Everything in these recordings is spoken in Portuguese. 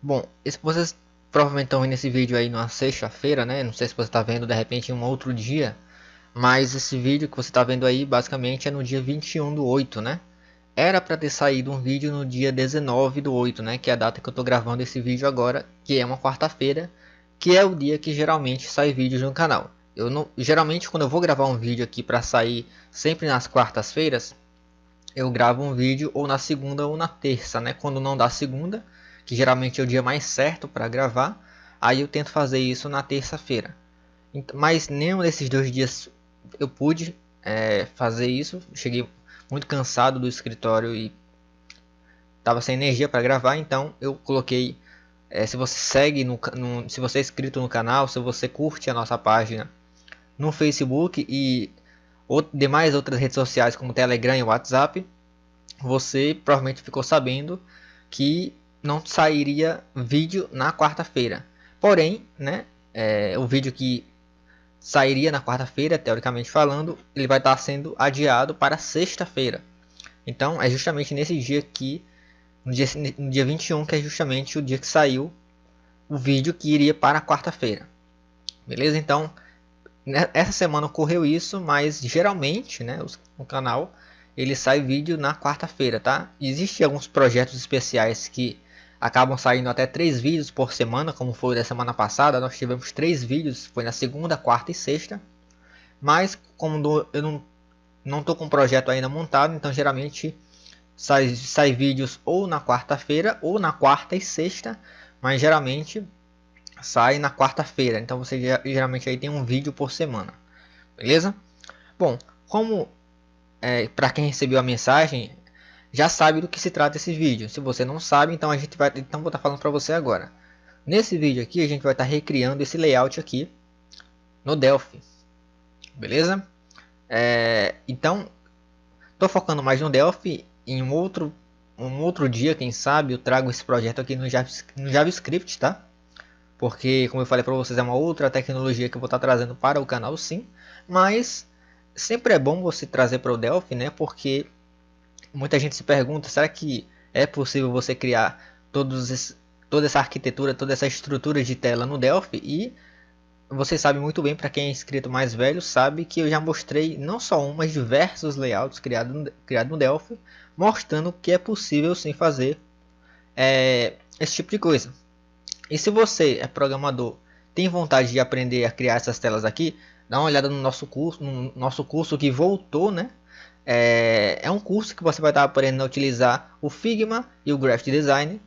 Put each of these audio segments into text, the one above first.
Bom, vocês provavelmente estão vendo esse vídeo aí numa sexta-feira, né? Não sei se você está vendo de repente em um outro dia, mas esse vídeo que você está vendo aí basicamente é no dia 21/8, né? Era para ter saído um vídeo no dia 19/8, né? Que é a data que eu estou gravando esse vídeo agora, que é uma quarta-feira, que é o dia que geralmente sai vídeos no canal. Eu não, geralmente quando eu vou gravar um vídeo aqui para sair sempre nas quartas-feiras, eu gravo um vídeo ou na segunda ou na terça, né? Quando não dá segunda, que geralmente é o dia mais certo para gravar, aí eu tento fazer isso na terça-feira. Mas nenhum desses dois dias eu pude fazer isso. Cheguei muito cansado do escritório e estava sem energia para gravar, então eu coloquei. Se você segue se você é inscrito no canal, se você curte a nossa página no Facebook e demais outras redes sociais como Telegram e WhatsApp, você provavelmente ficou sabendo que não sairia vídeo na quarta-feira. Porém, né, o vídeo que sairia na quarta-feira, teoricamente falando, ele vai estar sendo adiado para sexta-feira. Então é justamente nesse dia que, no dia 21, que é justamente o dia que saiu o vídeo que iria para a quarta-feira. Beleza? Então, essa semana ocorreu isso, mas geralmente, né, o canal ele sai vídeo na quarta-feira, tá? Existem alguns projetos especiais que acabam saindo até 3 vídeos por semana, como foi da semana passada. Nós tivemos 3 vídeos, foi na segunda, quarta e sexta. Mas como eu não tô com o projeto ainda montado, então geralmente sai vídeos ou na quarta-feira ou na quarta e sexta, mas geralmente sai na quarta-feira. Então você geralmente aí tem um vídeo por semana, beleza? Bom, como para quem recebeu a mensagem já sabe do que se trata esse vídeo. Se você não sabe, então vou estar falando para você agora. Nesse vídeo aqui a gente vai estar recriando esse layout aqui no Delphi, beleza? Então estou focando mais no Delphi. Em um outro dia, quem sabe, eu trago esse projeto aqui no JavaScript, tá? Porque, como eu falei para vocês, é uma outra tecnologia que eu vou estar trazendo para o canal, sim. Mas sempre é bom você trazer para o Delphi, né? Porque muita gente se pergunta, será que é possível você criar toda essa arquitetura, toda essa estrutura de tela no Delphi? E você sabe muito bem, para quem é inscrito mais velho, sabe que eu já mostrei não só um, mas diversos layouts criados no Delphi, mostrando que é possível sim fazer esse tipo de coisa. E se você é programador, tem vontade de aprender a criar essas telas aqui, dá uma olhada no nosso curso que voltou, né? É um curso que você vai estar aprendendo a utilizar o Figma e o Graphic Design,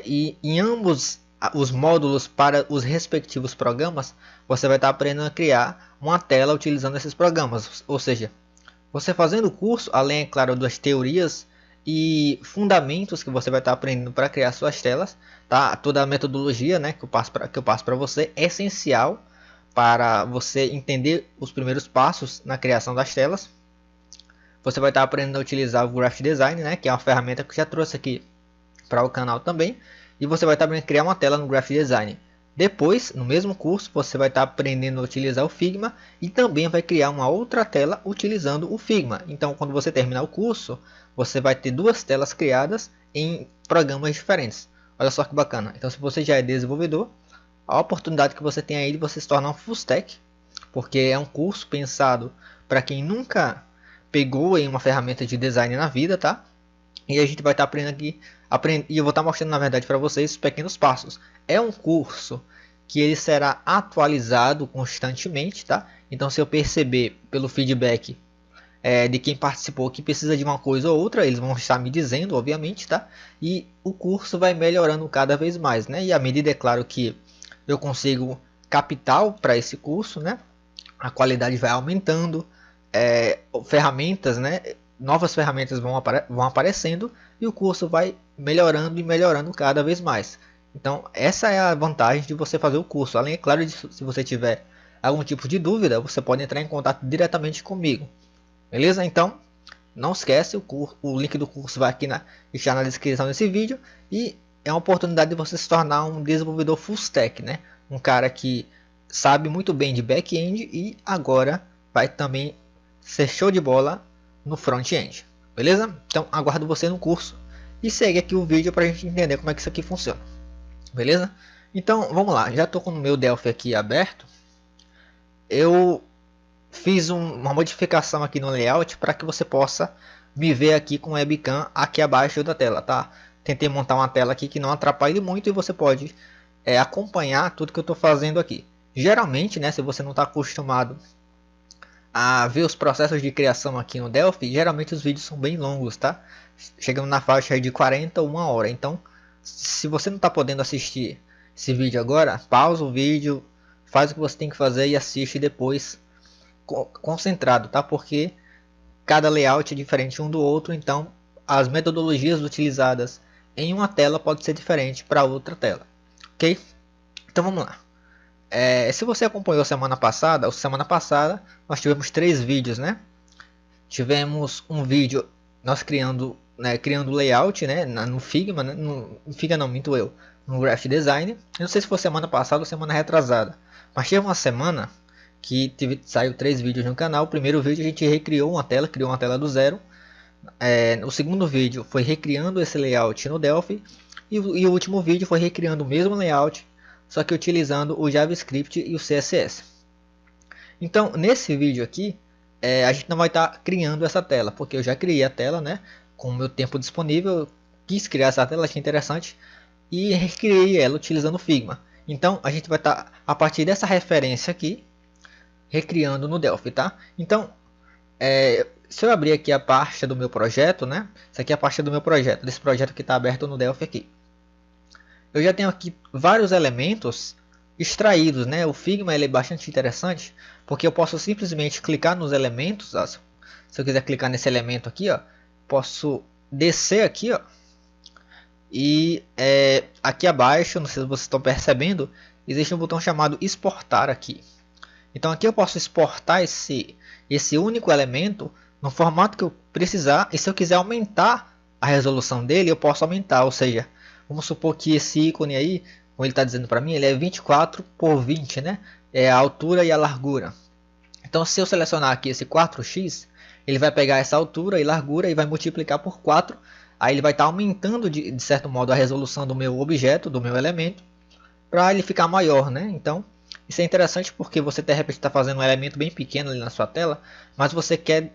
e em ambos os módulos para os respectivos programas, você vai estar aprendendo a criar uma tela utilizando esses programas. Ou seja, você fazendo o curso, além, é claro, das teorias e fundamentos que você vai estar aprendendo para criar suas telas, tá? Toda a metodologia, né, que eu passo para você é essencial para você entender os primeiros passos na criação das telas. Você vai estar aprendendo a utilizar o Graphic Design, né, que é uma ferramenta que eu já trouxe aqui para o canal também. E você vai estar aprendendo a criar uma tela no Graphic Design. Depois, no mesmo curso, você vai estar aprendendo a utilizar o Figma e também vai criar uma outra tela utilizando o Figma. Então, quando você terminar o curso, você vai ter 2 telas criadas em programas diferentes. Olha só que bacana. Então, se você já é desenvolvedor, a oportunidade que você tem aí de você se tornar um full stack, porque é um curso pensado para quem nunca pegou em uma ferramenta de design na vida, tá? E a gente vai estar aprendendo aqui, e eu vou estar mostrando na verdade para vocês os pequenos passos. É um curso que ele será atualizado constantemente, tá? Então, se eu perceber pelo feedback de quem participou que precisa de uma coisa ou outra, eles vão estar me dizendo, obviamente, tá? E o curso vai melhorando cada vez mais, né? E à medida, é claro, que eu consigo capital para esse curso, né? A qualidade vai aumentando, ferramentas, né? Novas ferramentas vão aparecendo e o curso vai melhorando e melhorando cada vez mais. Então, essa é a vantagem de você fazer o curso. Além, é claro, de, se você tiver algum tipo de dúvida, você pode entrar em contato diretamente comigo. Beleza? Então, não esquece, o link do curso vai aqui está na descrição desse vídeo. E é uma oportunidade de você se tornar um desenvolvedor full stack, né? Um cara que sabe muito bem de back-end e agora vai também ser show de bola no front-end, beleza? Então aguardo você no curso e segue aqui o vídeo para a gente entender como é que isso aqui funciona, beleza? Então vamos lá, já estou com o meu Delphi aqui aberto. Eu fiz uma modificação aqui no layout para que você possa me ver aqui com o webcam aqui abaixo da tela, tá? Tentei montar uma tela aqui que não atrapalhe muito e você pode acompanhar tudo que eu estou fazendo aqui. Geralmente, né, se você não está acostumado a ver os processos de criação aqui no Delphi, geralmente os vídeos são bem longos, tá? Chegando na faixa de 40 ou 1 hora. Então, se você não está podendo assistir esse vídeo agora, pausa o vídeo, faz o que você tem que fazer e assiste depois concentrado, tá? Porque cada layout é diferente um do outro, então as metodologias utilizadas em uma tela pode ser diferente para outra tela, ok? Então vamos lá. Se você acompanhou semana passada nós tivemos 3 vídeos, né? Tivemos um vídeo nós criando layout, né? No Figma, né? No Figma não, minto eu, no Graphic Design. Eu não sei se foi semana passada ou semana retrasada, mas teve uma semana que saiu 3 vídeos no canal. O primeiro vídeo a gente recriou uma tela, criou uma tela do zero. O segundo vídeo foi recriando esse layout no Delphi. E o último vídeo foi recriando o mesmo layout, só que utilizando o JavaScript e o CSS. Então, nesse vídeo aqui, a gente não vai estar criando essa tela, porque eu já criei a tela, né? Com o meu tempo disponível, eu quis criar essa tela, achei interessante, e recriei ela utilizando o Figma. Então, a gente vai estar, a partir dessa referência aqui, recriando no Delphi, tá? Então, se eu abrir aqui a pasta do meu projeto, né? Essa aqui é a pasta do meu projeto, desse projeto que está aberto no Delphi aqui. Eu já tenho aqui vários elementos extraídos, né? O Figma ele é bastante interessante, porque eu posso simplesmente clicar nos elementos. Ó, se eu quiser clicar nesse elemento aqui, ó, posso descer aqui, ó, e aqui abaixo, não sei se vocês estão percebendo, existe um botão chamado exportar aqui. Então aqui eu posso exportar esse único elemento no formato que eu precisar, e se eu quiser aumentar a resolução dele, eu posso aumentar, ou seja, vamos supor que esse ícone aí, como ele está dizendo para mim, ele é 24 por 20, né? É a altura e a largura. Então se eu selecionar aqui esse 4x, ele vai pegar essa altura e largura e vai multiplicar por 4, aí ele vai estar aumentando de certo modo a resolução do meu objeto, do meu elemento, para ele ficar maior, né? Então isso é interessante porque você de repente está fazendo um elemento bem pequeno ali na sua tela, mas você quer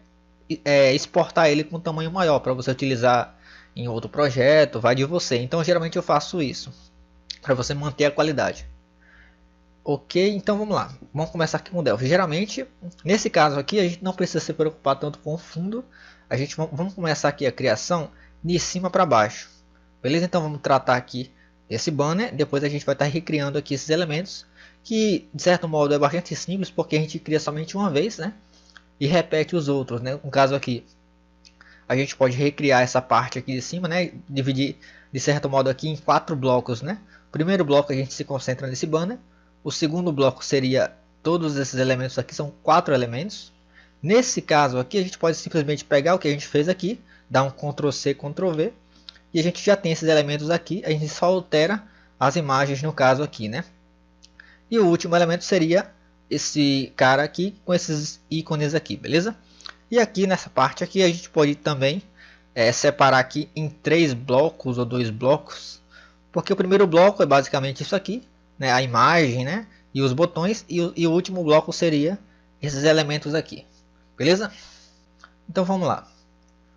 exportar ele com um tamanho maior para você utilizar em outro projeto, vai de você. Então geralmente eu faço isso para você manter a qualidade. Ok, então vamos lá. Vamos começar aqui com o Delphi. Geralmente, nesse caso aqui, a gente não precisa se preocupar tanto com o fundo. Vamos começar aqui a criação de cima para baixo. Beleza? Então vamos tratar aqui esse banner. Depois a gente vai estar recriando aqui esses elementos, que de certo modo é bastante simples, porque a gente cria somente uma vez, né? E repete os outros, né? No caso aqui, a gente pode recriar essa parte aqui de cima, né? Dividir de certo modo aqui em 4 blocos, né? O primeiro bloco a gente se concentra nesse banner. O segundo bloco seria todos esses elementos aqui, são 4 elementos. Nesse caso aqui a gente pode simplesmente pegar o que a gente fez aqui, dar um Ctrl C, Ctrl V, e a gente já tem esses elementos aqui, a gente só altera as imagens no caso aqui, né? E o último elemento seria esse cara aqui com esses ícones aqui, beleza? E aqui nessa parte aqui a gente pode também separar aqui em 3 blocos ou 2 blocos, porque o primeiro bloco é basicamente isso aqui, né, a imagem, né, e os botões, e o último bloco seria esses elementos aqui, beleza? Então vamos lá,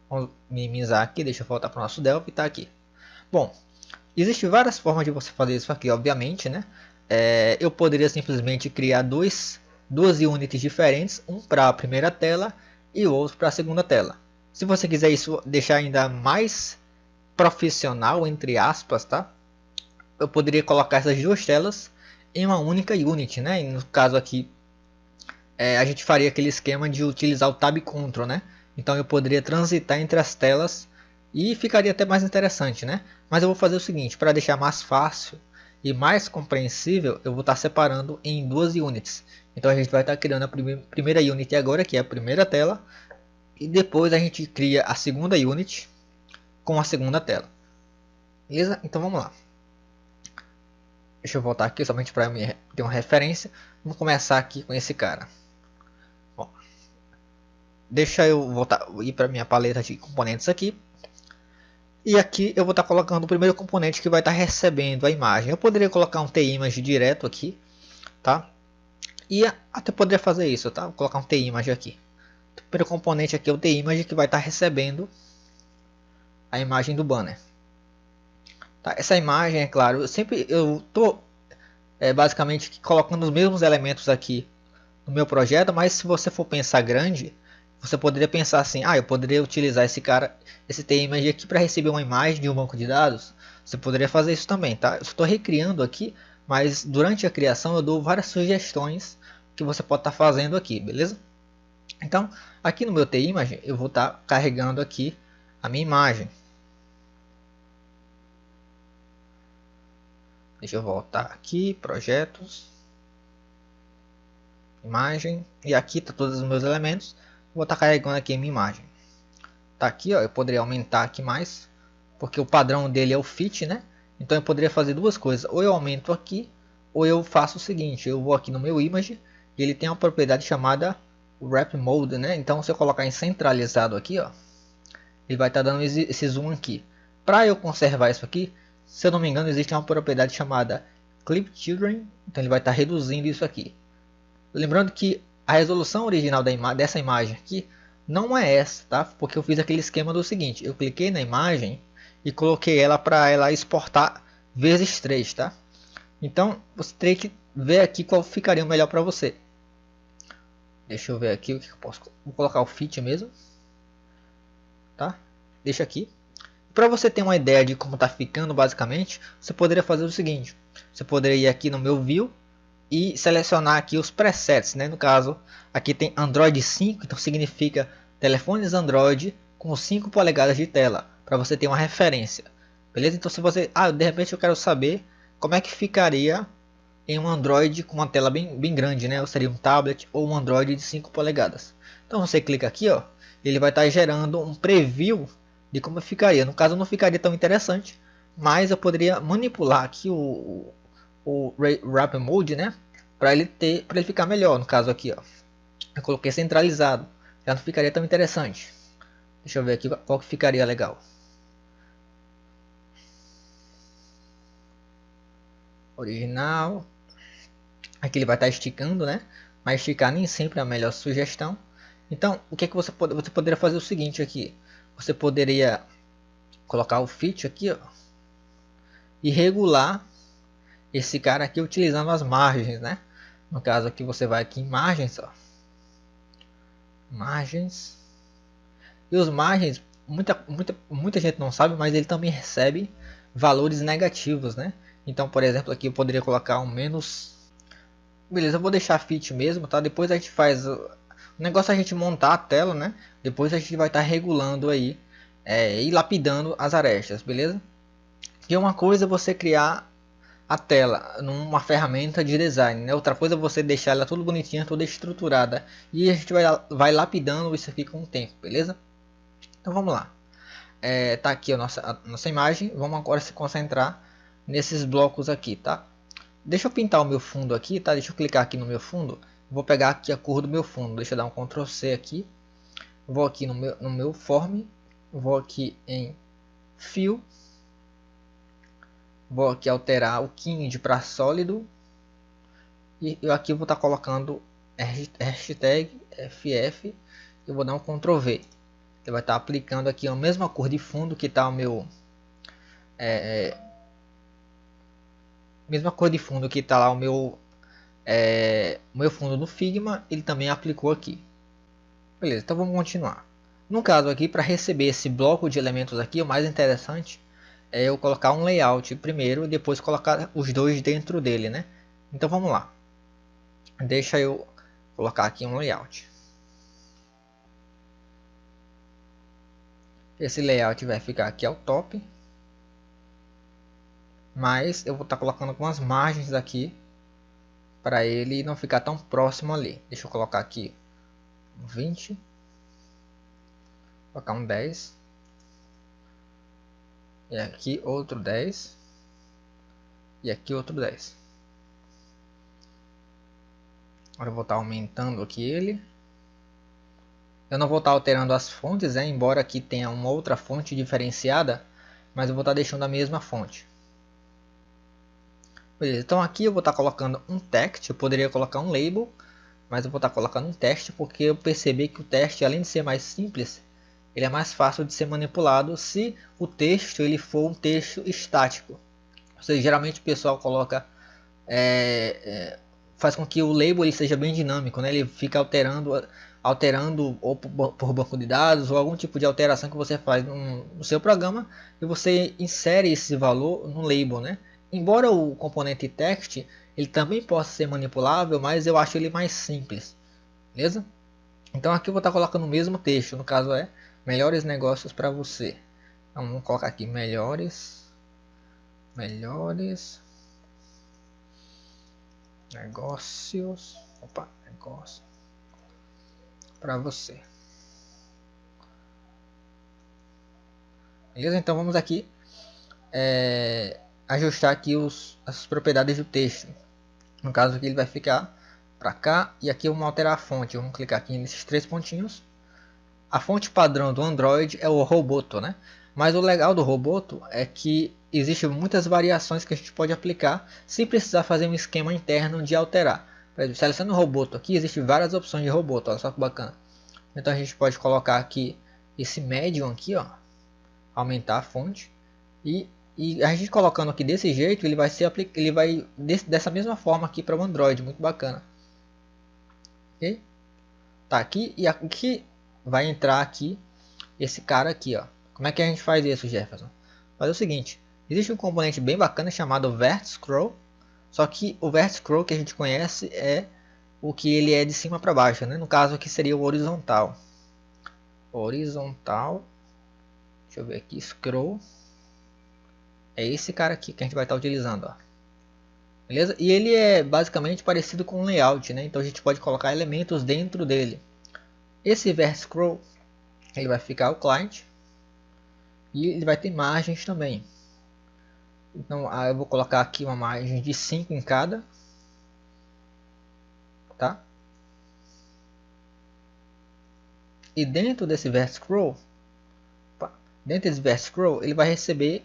vamos minimizar aqui, deixa eu voltar para o nosso Delphi, tá aqui. Bom, existem várias formas de você fazer isso aqui, obviamente, né? Eu poderia simplesmente criar duas unidades diferentes, um para a primeira tela e o outro para a segunda tela. Se você quiser isso deixar ainda mais profissional, entre aspas, tá? Eu poderia colocar essas duas telas em uma única unit, né? E no caso aqui, a gente faria aquele esquema de utilizar o Tab Ctrl, né? Então eu poderia transitar entre as telas e ficaria até mais interessante, né? Mas eu vou fazer o seguinte, para deixar mais fácil e mais compreensível, eu vou estar separando em 2 units. Então a gente vai estar criando a primeira unit agora, que é a primeira tela, e depois a gente cria a segunda unit com a segunda tela. Beleza? Então vamos lá. Deixa eu voltar aqui somente para ter uma referência. Vamos começar aqui com esse cara. Bom, deixa eu voltar ir para minha paleta de componentes aqui. E aqui eu vou estar colocando o primeiro componente que vai estar recebendo a imagem. Eu poderia colocar um T-Image direto aqui, tá? E até poderia fazer isso, tá? Vou colocar um T-Image aqui. O primeiro componente aqui é o T-Image que vai estar recebendo a imagem do banner. Tá? Essa imagem, é claro, eu tô basicamente colocando os mesmos elementos aqui no meu projeto, mas se você for pensar grande, você poderia pensar assim, eu poderia utilizar esse T-Image aqui para receber uma imagem de um banco de dados. Você poderia fazer isso também, tá? Eu estou recriando aqui, mas durante a criação eu dou várias sugestões que você pode estar fazendo aqui, beleza? Então, aqui no meu T-Image eu vou estar carregando aqui a minha imagem. Deixa eu voltar aqui, projetos, imagem, e aqui tá todos os meus elementos. Vou estar carregando aqui a minha imagem. Tá aqui, ó, eu poderia aumentar aqui mais, porque o padrão dele é o fit, né? Então eu poderia fazer duas coisas, ou eu aumento aqui, ou eu faço o seguinte, eu vou aqui no meu image, e ele tem uma propriedade chamada Wrap Mode, né? Então se eu colocar em centralizado aqui, ó, ele vai estar dando esse zoom aqui. Para eu conservar isso aqui, se eu não me engano, existe uma propriedade chamada Clip Children, então ele vai estar reduzindo isso aqui. Lembrando que a resolução original dessa imagem aqui não é essa, tá? Porque eu fiz aquele esquema do seguinte, eu cliquei na imagem e coloquei ela para ela exportar vezes 3, tá? Então você teria que ver aqui qual ficaria melhor para você. Deixa eu ver aqui o que eu posso. Vou colocar o fit mesmo, tá? Deixa aqui. Para você ter uma ideia de como está ficando basicamente, você poderia fazer o seguinte: você poderia ir aqui no meu view e selecionar aqui os presets, né? No caso, aqui tem Android 5, então significa telefones Android com 5 polegadas de tela, para você ter uma referência. Beleza? Então se você, de repente eu quero saber como é que ficaria em um Android com uma tela bem grande, né? Ou seria um tablet ou um Android de 5 polegadas. Então você clica aqui, ó, ele vai estar gerando um preview de como ficaria. No caso não ficaria tão interessante, mas eu poderia manipular aqui o Wrap Mode, né? Para ele ficar melhor. No caso aqui, ó, eu coloquei centralizado, já não ficaria tão interessante. Deixa eu ver aqui qual que ficaria legal. Original. Aqui ele vai estar esticando, né? Mas esticar nem sempre é a melhor sugestão. Então, o que é que você poderia fazer o seguinte aqui? Você poderia colocar o fit aqui, ó, e regular esse cara aqui utilizando as margens, né? No caso aqui você vai aqui em margens, ó. Margens. E os margens, muita gente não sabe, mas ele também recebe valores negativos, né? Então, por exemplo, aqui eu poderia colocar um menos. Beleza, eu vou deixar fit mesmo, tá? Depois a gente faz o negócio, é a gente montar a tela, né? Depois a gente vai estar regulando aí e lapidando as arestas, beleza? E uma coisa é você criar a tela numa ferramenta de design, né? Outra coisa é você deixar ela tudo bonitinha, toda estruturada, e a gente vai lapidando isso aqui com o tempo, beleza? Então vamos lá. Tá aqui a nossa imagem. Vamos agora se concentrar nesses blocos aqui, tá? Deixa eu pintar o meu fundo aqui, tá? Deixa eu clicar aqui no meu fundo. Vou pegar aqui a cor do meu fundo. Deixa eu dar um Ctrl C aqui. Vou aqui no meu Form. Vou aqui em Fill. Vou aqui alterar o Kind para sólido. E eu aqui vou estar colocando hashtag FF. Eu vou dar um Ctrl V. Ele vai estar aplicando aqui a mesma cor de fundo que está o meu mesma cor de fundo que está lá o meu fundo no Figma, ele também aplicou aqui. Beleza, então vamos continuar. No caso aqui, para receber esse bloco de elementos aqui, o mais interessante é eu colocar um layout primeiro e depois colocar os dois dentro dele, né? Então vamos lá. Deixa eu colocar aqui um layout. Esse layout vai ficar aqui ao top. Mas eu vou estar colocando algumas margens aqui para ele não ficar tão próximo ali. Deixa eu colocar aqui um 20, colocar um 10, E aqui outro 10. E aqui outro 10. Agora eu vou estar aumentando aqui ele. Eu não vou estar alterando as fontes, embora aqui tenha uma outra fonte diferenciada, mas eu vou estar deixando a mesma fonte. Beleza, então aqui eu vou estar colocando um text, eu poderia colocar um label, mas eu vou estar colocando um teste porque eu percebi que o teste, além de ser mais simples, ele é mais fácil de ser manipulado se o texto ele for um texto estático. Ou seja, geralmente o pessoal coloca, faz com que o label ele seja bem dinâmico, né? Ele fica alterando ou por banco de dados ou algum tipo de alteração que você faz no seu programa e você insere esse valor no label, né? Embora o componente text ele também possa ser manipulável, mas eu acho ele mais simples, beleza? Então aqui eu vou estar colocando o mesmo texto, no caso é melhores negócios para você. Então, vamos colocar aqui melhores negócios, negócio para você. Beleza? Então vamos aqui ajustar aqui as propriedades do texto. No caso aqui ele vai ficar para cá e aqui vamos alterar a fonte. Vamos clicar aqui nesses três pontinhos. A fonte padrão do Android é o Roboto, né? Mas o legal do Roboto é que existem muitas variações que a gente pode aplicar sem precisar fazer um esquema interno de alterar. Por exemplo, selecionando o Roboto aqui, existem várias opções de Roboto, olha só que bacana. Então a gente pode colocar aqui esse Medium aqui, ó, aumentar a fonte e a gente colocando aqui desse jeito, ele vai dessa mesma forma aqui para o Android, muito bacana. Ok? Tá aqui e aqui vai entrar aqui esse cara aqui, ó. Como é que a gente faz isso, Jefferson? Faz o seguinte, existe um componente bem bacana chamado Vertscroll, só que o Vertscroll que a gente conhece é o que ele é de cima para baixo, né? No caso aqui seria o horizontal. Horizontal, deixa eu ver aqui, scroll, é esse cara aqui que a gente vai estar utilizando, ó. Beleza? E ele é basicamente parecido com um layout, né? Então a gente pode colocar elementos dentro dele. Esse Vertscroll, ele vai ficar o client e ele vai ter margens também. Então eu vou colocar aqui uma margem de 5 em cada, tá? E dentro desse Vertscroll, ele vai receber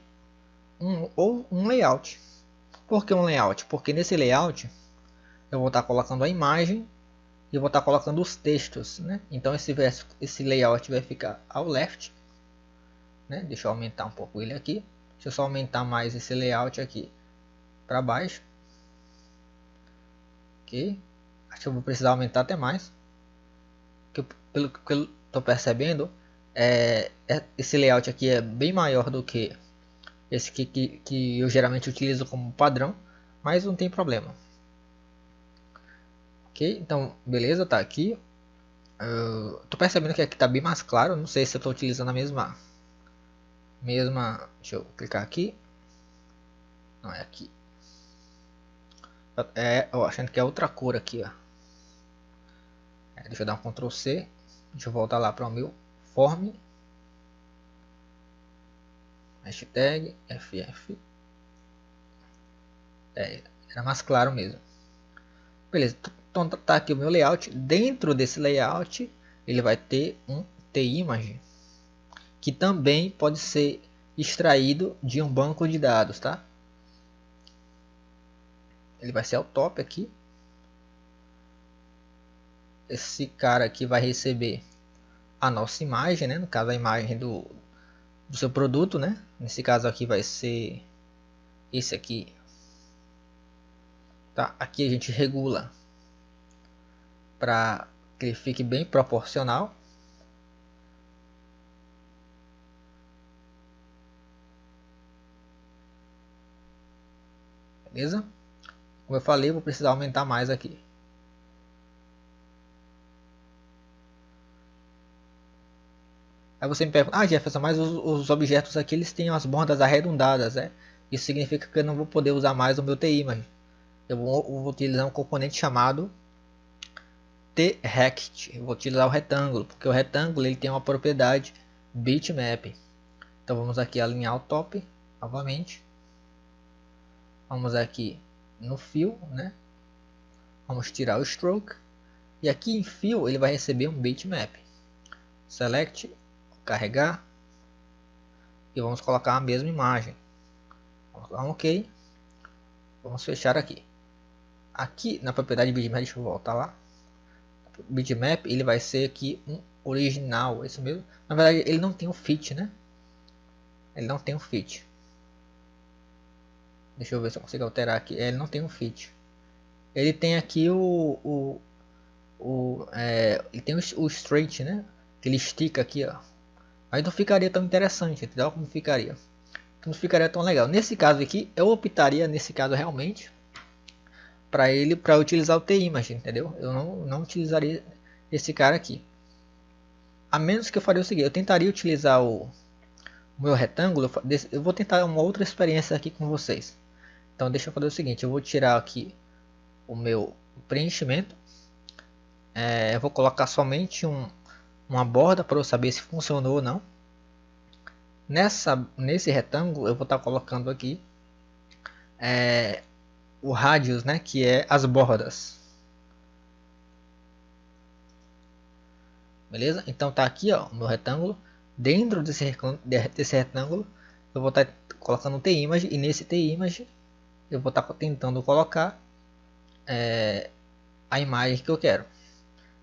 um layout. Por que um layout? Porque nesse layout eu vou estar colocando a imagem e eu vou estar colocando os textos, né? Então esse layout vai ficar ao left, né? Deixa eu aumentar um pouco ele aqui. Deixa eu só aumentar mais esse layout aqui para baixo. Ok? Acho que eu vou precisar aumentar até mais. Pelo que eu estou percebendo, esse layout aqui é bem maior do que esse que eu geralmente utilizo como padrão, mas não tem problema. Ok, então beleza, tá aqui. Tô percebendo que aqui tá bem mais claro. Não sei se eu estou utilizando a mesma. Deixa eu clicar aqui. Não é aqui. Achando que é outra cor aqui, ó. Deixa eu dar um Ctrl C. Deixa eu voltar lá para o meu form. Hashtag FF. Era mais claro mesmo. Beleza, então tá aqui o meu layout. Dentro desse layout ele vai ter um TImage, que também pode ser extraído de um banco de dados, tá? Ele vai ser ao top aqui. Esse cara aqui vai receber a nossa imagem, né? No caso a imagem do seu produto, né? Nesse caso aqui vai ser esse aqui, tá? Aqui a gente regula para que ele fique bem proporcional. Beleza? Como eu falei, eu vou precisar aumentar mais aqui. Aí você me pergunta, Jefferson, mas os objetos aqui eles têm as bordas arredondadas, né? Isso significa que eu não vou poder usar mais o meu TImage. Eu vou utilizar um componente chamado TRECT. Eu vou utilizar o retângulo, porque o retângulo ele tem uma propriedade bitmap. Então vamos aqui alinhar o top. novamente. Vamos aqui no Fill, né? Vamos tirar o Stroke. E aqui em Fill ele vai receber um bitmap. Select, carregar. E vamos colocar a mesma imagem. Vamos dar um OK. Vamos fechar aqui. Aqui na propriedade bitmap, deixa eu voltar lá. Bitmap ele vai ser aqui um original, isso mesmo. Na verdade ele não tem um fit, né? Ele não tem um fit. Deixa eu ver se eu consigo alterar aqui. Ele não tem um fit. Ele tem aqui ele tem o straight, né? Que ele estica aqui, ó. Mas não ficaria tão interessante, entendeu? Como ficaria? Não ficaria tão legal. Nesse caso aqui, eu optaria nesse caso realmente para utilizar o T-Image, entendeu? Eu não utilizaria esse cara aqui. A menos que eu faria o seguinte, eu tentaria utilizar o meu retângulo. Eu vou tentar uma outra experiência aqui com vocês. Então deixa eu fazer o seguinte, eu vou tirar aqui o meu preenchimento. Eu vou colocar somente uma borda para eu saber se funcionou ou não. Nesse retângulo eu vou estar colocando aqui o radius, né, que é as bordas. Beleza? Então tá aqui, ó, o meu retângulo. Dentro desse retângulo eu vou estar colocando um T-Image, e nesse T-Image eu vou estar tentando colocar a imagem que eu quero.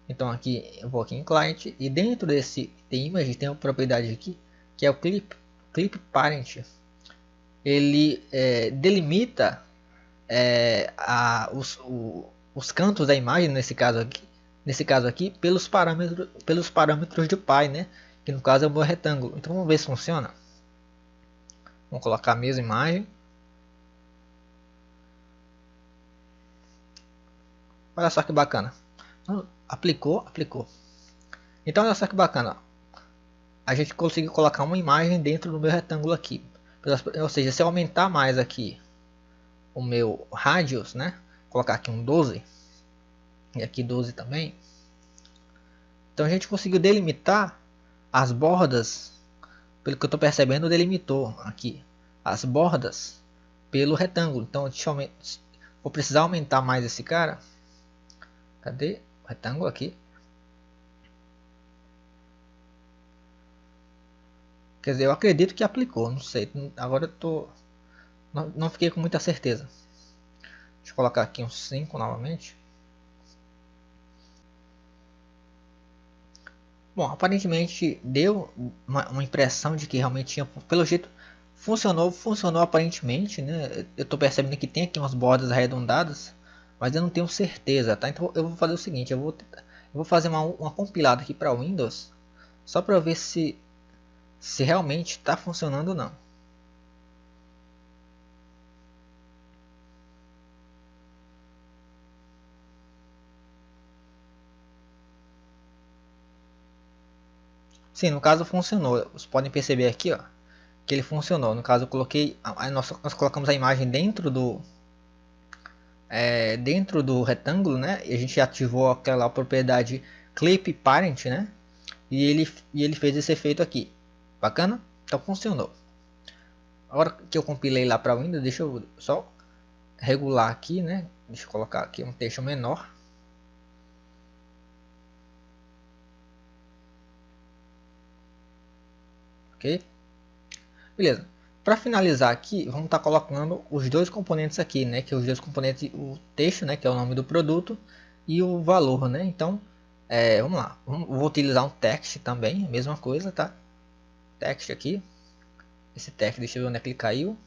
Então aqui eu vou aqui em Client, e dentro desse T-Image tem uma propriedade aqui que é o Clip Parent. Ele delimita os cantos da imagem, nesse caso aqui pelos parâmetros do pai, né? Que no caso é o meu retângulo. Então vamos ver se funciona. Vamos colocar a mesma imagem. Olha só que bacana. Aplicou. Então olha só que bacana. A gente conseguiu colocar uma imagem dentro do meu retângulo aqui. Ou seja, se eu aumentar mais aqui o meu radius, né? Colocar aqui um 12 e aqui 12 também. Então a gente conseguiu delimitar as bordas. Pelo que eu estou percebendo, delimitou aqui as bordas pelo retângulo. Então vou precisar aumentar mais esse cara. Cadê o retângulo aqui? Quer dizer, eu acredito que aplicou, não sei. Agora eu tô não fiquei com muita certeza. Deixa eu colocar aqui um 5 novamente. Bom, aparentemente deu uma impressão de que realmente tinha, pelo jeito funcionou aparentemente, né? Eu estou percebendo que tem aqui umas bordas arredondadas, mas eu não tenho certeza, tá? Então eu vou fazer o seguinte, eu vou fazer uma compilada aqui para Windows, só para ver se realmente está funcionando ou não. Sim, no caso funcionou. Vocês podem perceber aqui, ó, que ele funcionou. No caso eu coloquei, nós colocamos a imagem dentro do retângulo, né? E a gente ativou aquela propriedade Clip Parent, né? E ele fez esse efeito aqui. Bacana? Então funcionou. Agora que eu compilei lá para Windows, deixa eu só regular aqui, né? Deixa eu colocar aqui um texto menor. Ok? Beleza. Para finalizar aqui, vamos estar colocando os dois componentes aqui, né? Que é os dois componentes, o texto, né? Que é o nome do produto, e o valor, né? Então, vamos lá. Vou utilizar um text também, a mesma coisa, tá? Text aqui. Esse text, deixa eu ver onde é que ele caiu.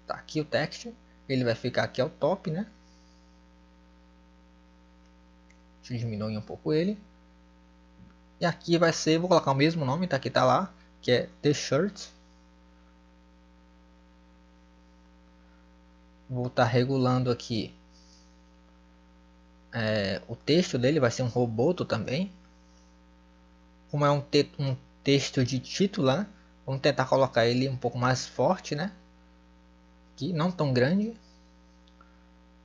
Tá aqui o text. Ele vai ficar aqui ao top, né? Deixa eu diminuir um pouco ele. E aqui vai ser, vou colocar o mesmo nome, tá? Aqui tá lá, que é The Shirt. Vou estar regulando aqui. O texto dele vai ser um roboto também. Como é um texto de título, né? Vamos tentar colocar ele um pouco mais forte, né? Aqui, não tão grande.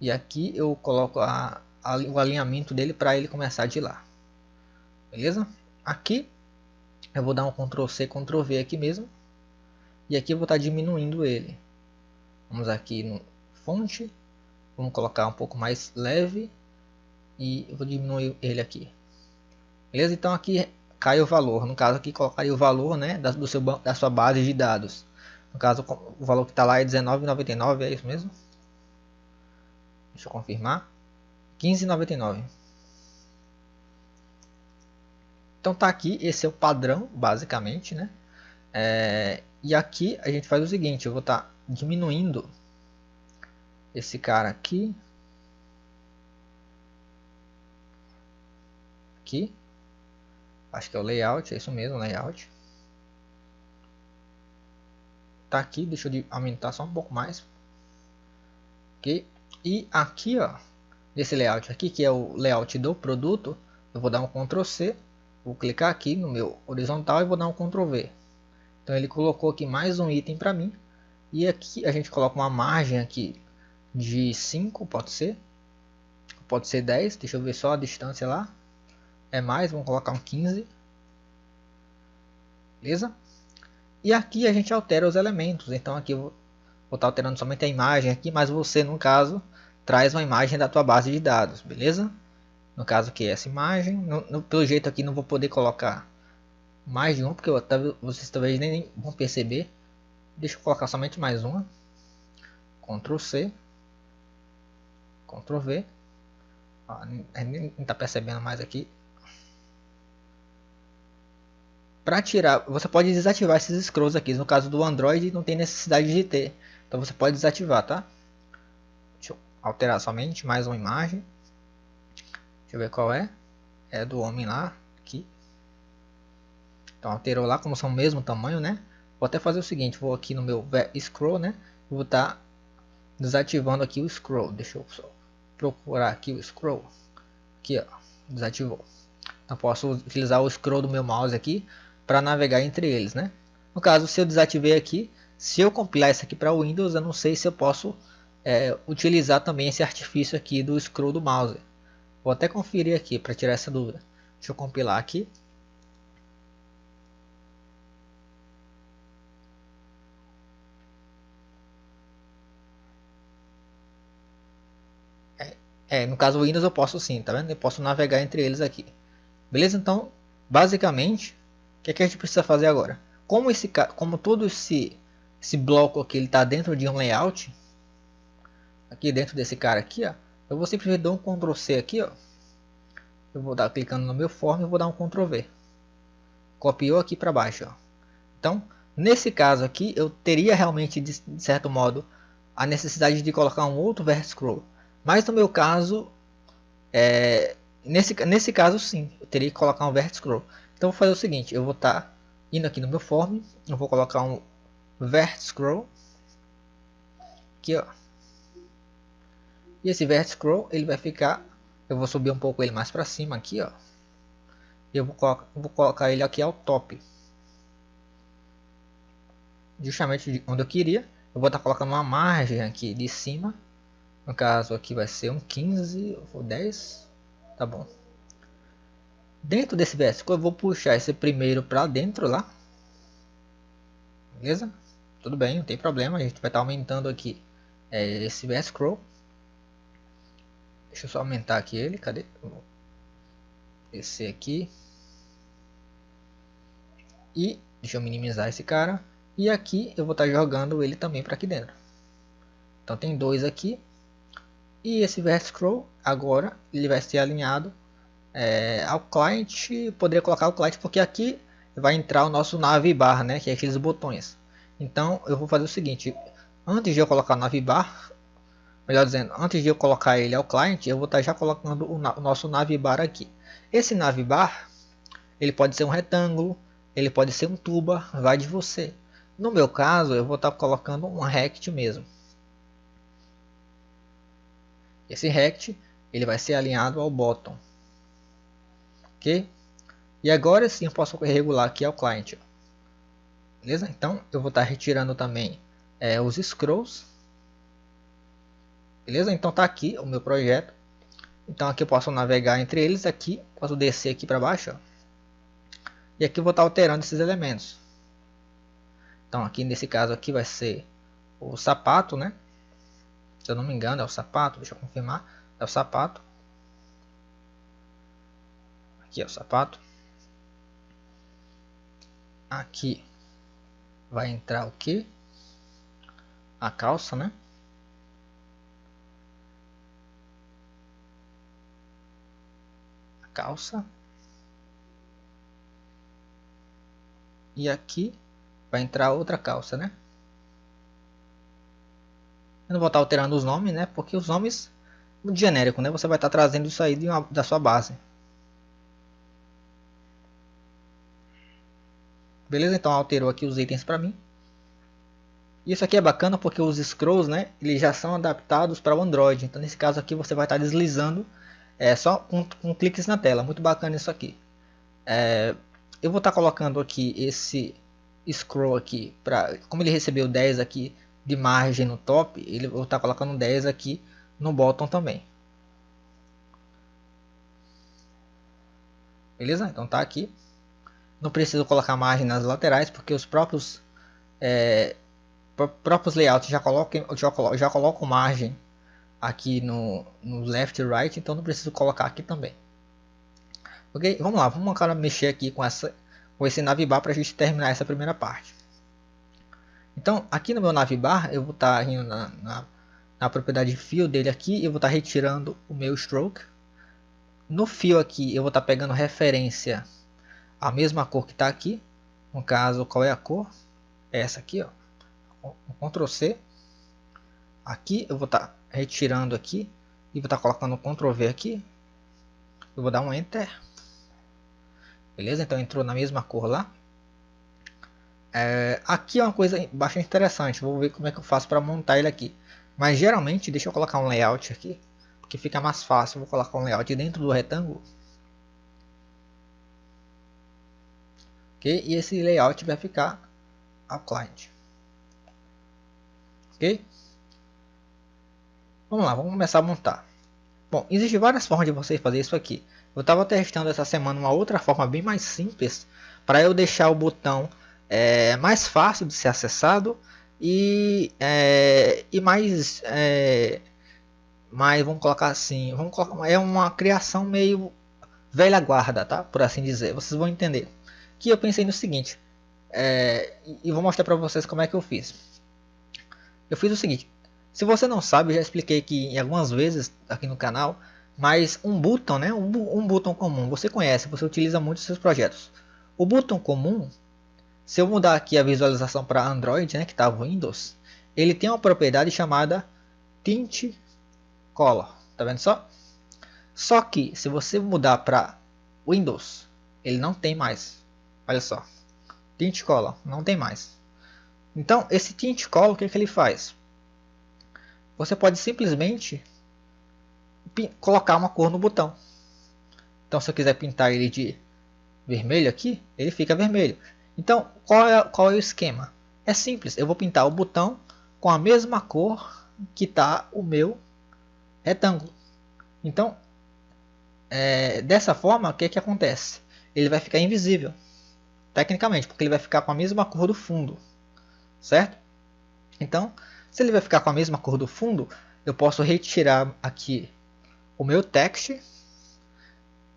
E aqui eu coloco o alinhamento dele para ele começar de lá. Beleza? Aqui Eu vou dar um Ctrl C, Ctrl V aqui mesmo. E aqui eu vou estar diminuindo ele. Vamos aqui no fonte. Vamos colocar um pouco mais leve. E eu vou diminuir ele aqui. Beleza? Então aqui cai o valor. No caso aqui colocaria o valor, né, da sua base de dados. No caso o valor que está lá é R$19,99, é isso mesmo? Deixa eu confirmar. R$15,99. Então tá aqui, esse é o padrão, basicamente, né? E aqui a gente faz o seguinte, eu vou estar diminuindo esse cara aqui. Aqui. Acho que é o layout, é isso mesmo, layout. Tá aqui, deixa eu aumentar só um pouco mais. Ok? E aqui, ó, nesse layout aqui, que é o layout do produto, eu vou dar um Ctrl C, vou clicar aqui no meu horizontal e vou dar um Ctrl V. Então ele colocou aqui mais um item para mim. E aqui a gente coloca uma margem aqui de 5, pode ser 10, deixa eu ver só a distância lá. É mais, vamos colocar um 15. Beleza? E aqui a gente altera os elementos. Então aqui eu vou estar alterando somente a imagem aqui, mas você, no caso, traz uma imagem da tua base de dados, beleza? No caso que é essa imagem, pelo jeito aqui não vou poder colocar mais de um, porque vocês talvez nem vão perceber. Deixa eu colocar somente mais uma. Ctrl C, Ctrl V. Ó, nem está percebendo mais aqui. Para tirar, você pode desativar esses scrolls aqui. No caso do Android não tem necessidade de ter. Então você pode desativar, tá? Deixa eu alterar somente mais uma imagem. Deixa eu ver qual é. É do homem lá, aqui. Então alterou lá, como são o mesmo tamanho, né? Vou até fazer o seguinte, vou aqui no meu scroll, né? Vou estar desativando aqui o scroll. Deixa eu só procurar aqui o scroll. Aqui, ó, desativou. Então posso utilizar o scroll do meu mouse aqui para navegar entre eles, né? No caso, se eu desativei aqui, se eu compilar isso aqui para o Windows, eu não sei se eu posso utilizar também esse artifício aqui do scroll do mouse. Vou até conferir aqui para tirar essa dúvida. Deixa eu compilar aqui. No caso o Windows eu posso sim, tá vendo? Eu posso navegar entre eles aqui. Beleza? Então, basicamente, o que é que a gente precisa fazer agora? Como todo esse bloco aqui ele está dentro de um layout, aqui dentro desse cara aqui, ó, eu vou simplesmente dar um Ctrl C aqui, ó. Eu vou dar clicando no meu form e vou dar um Ctrl V. Copiou aqui para baixo, ó. Então, nesse caso aqui, eu teria realmente de certo modo a necessidade de colocar um outro vertex scroll. Mas no meu caso, nesse caso sim, eu teria que colocar um vertex scroll. Então vou fazer o seguinte, eu vou estar indo aqui no meu form, eu vou colocar um vertex scroll aqui, ó. E esse vertex scroll ele vai ficar, eu vou subir um pouco ele mais para cima aqui, ó. Eu vou colocar ele aqui ao top, justamente onde eu queria. Eu vou estar colocando uma margem aqui de cima. No caso aqui vai ser um 15 ou 10, tá bom. Dentro desse vertex eu vou puxar esse primeiro para dentro lá. Beleza? Tudo bem, não tem problema. A gente vai estar aumentando aqui esse vertex scroll. Deixa eu só aumentar aqui ele. Cadê? Esse aqui. E deixa eu minimizar esse cara. E aqui eu vou estar jogando ele também para aqui dentro. Então tem dois aqui. E esse vertex scroll agora ele vai ser alinhado ao client. Poderia colocar o client porque aqui vai entrar o nosso navbar, né, que é aqueles botões. Então eu vou fazer o seguinte, antes de eu colocar o navbar, melhor dizendo, antes de eu colocar ele ao client, eu vou estar já colocando o nosso navbar aqui. Esse navbar, ele pode ser um retângulo, ele pode ser um tuba, vai de você. No meu caso, eu vou estar colocando um rect mesmo. Esse rect, ele vai ser alinhado ao bottom. Ok? E agora sim eu posso regular aqui ao client. Beleza? Então eu vou estar retirando também os scrolls. Beleza? Então tá aqui o meu projeto. Então aqui eu posso navegar entre eles aqui. Posso descer aqui para baixo. Ó. E aqui eu vou estar alterando esses elementos. Então aqui nesse caso aqui vai ser o sapato, né? Se eu não me engano é o sapato, deixa eu confirmar. É o sapato. Aqui é o sapato. Aqui vai entrar o que? A calça, né? A calça. E aqui vai entrar outra calça, né? Eu não vou estar alterando os nomes, né? Porque os nomes muito genérico, né? Você vai estar trazendo isso aí da sua base. Beleza? Então alterou aqui os itens para mim. Isso aqui é bacana porque os scrolls, né? Eles já são adaptados para o Android. Então nesse caso aqui você vai estar deslizando só com cliques na tela. Muito bacana isso aqui. Eu vou estar colocando aqui esse scroll aqui para, como ele recebeu 10 aqui de margem no top, ele vou estar colocando 10 aqui no bottom também. Beleza? Então tá aqui. Não preciso colocar margem nas laterais porque os próprios layouts já colocam margem aqui no left e right, então não preciso colocar aqui também. Ok? Vamos lá, vamos agora mexer aqui com esse navbar para a gente terminar essa primeira parte. Então aqui no meu navbar eu vou estar indo na propriedade fio dele aqui, eu vou estar retirando o meu stroke. No fio aqui eu vou estar pegando referência a mesma cor que está aqui. No caso, qual é a cor? É essa aqui, ó. Ctrl C. Aqui eu vou estar retirando aqui e vou estar colocando Ctrl V aqui. Eu vou dar um Enter. Beleza? Então entrou na mesma cor lá. Aqui é uma coisa bastante interessante. Vou ver como é que eu faço para montar ele aqui. Mas geralmente, deixa eu colocar um layout aqui, porque fica mais fácil. Vou colocar um layout dentro do retângulo. Ok? E esse layout vai ficar ao client. Ok? Vamos lá, vamos começar a montar. Bom, existem várias formas de você fazer isso aqui. Eu estava testando essa semana uma outra forma bem mais simples para eu deixar o botão mais fácil de ser acessado e mais vamos colocar assim, é uma criação meio velha guarda, tá? Por assim dizer. Vocês vão entender. Que eu pensei no seguinte, e vou mostrar para vocês como é que eu fiz. Eu fiz o seguinte. Se você não sabe, eu já expliquei aqui em algumas vezes aqui no canal, mas um botão, né, um botão comum, você conhece, você utiliza muito nos seus projetos. O botão comum, se eu mudar aqui a visualização para Android, né, que está Windows, ele tem uma propriedade chamada Tint Color, tá vendo só? Só que se você mudar para Windows, ele não tem mais. Olha só, Tint Color, não tem mais. Então esse Tint Color, o que ele faz? Você pode simplesmente colocar uma cor no botão. Então se eu quiser pintar ele de vermelho aqui, ele fica vermelho. Então qual é o esquema? É simples, eu vou pintar o botão com a mesma cor que está o meu retângulo. Então dessa forma, o que acontece? Ele vai ficar invisível, tecnicamente, porque ele vai ficar com a mesma cor do fundo, certo? Então, se ele vai ficar com a mesma cor do fundo, eu posso retirar aqui o meu text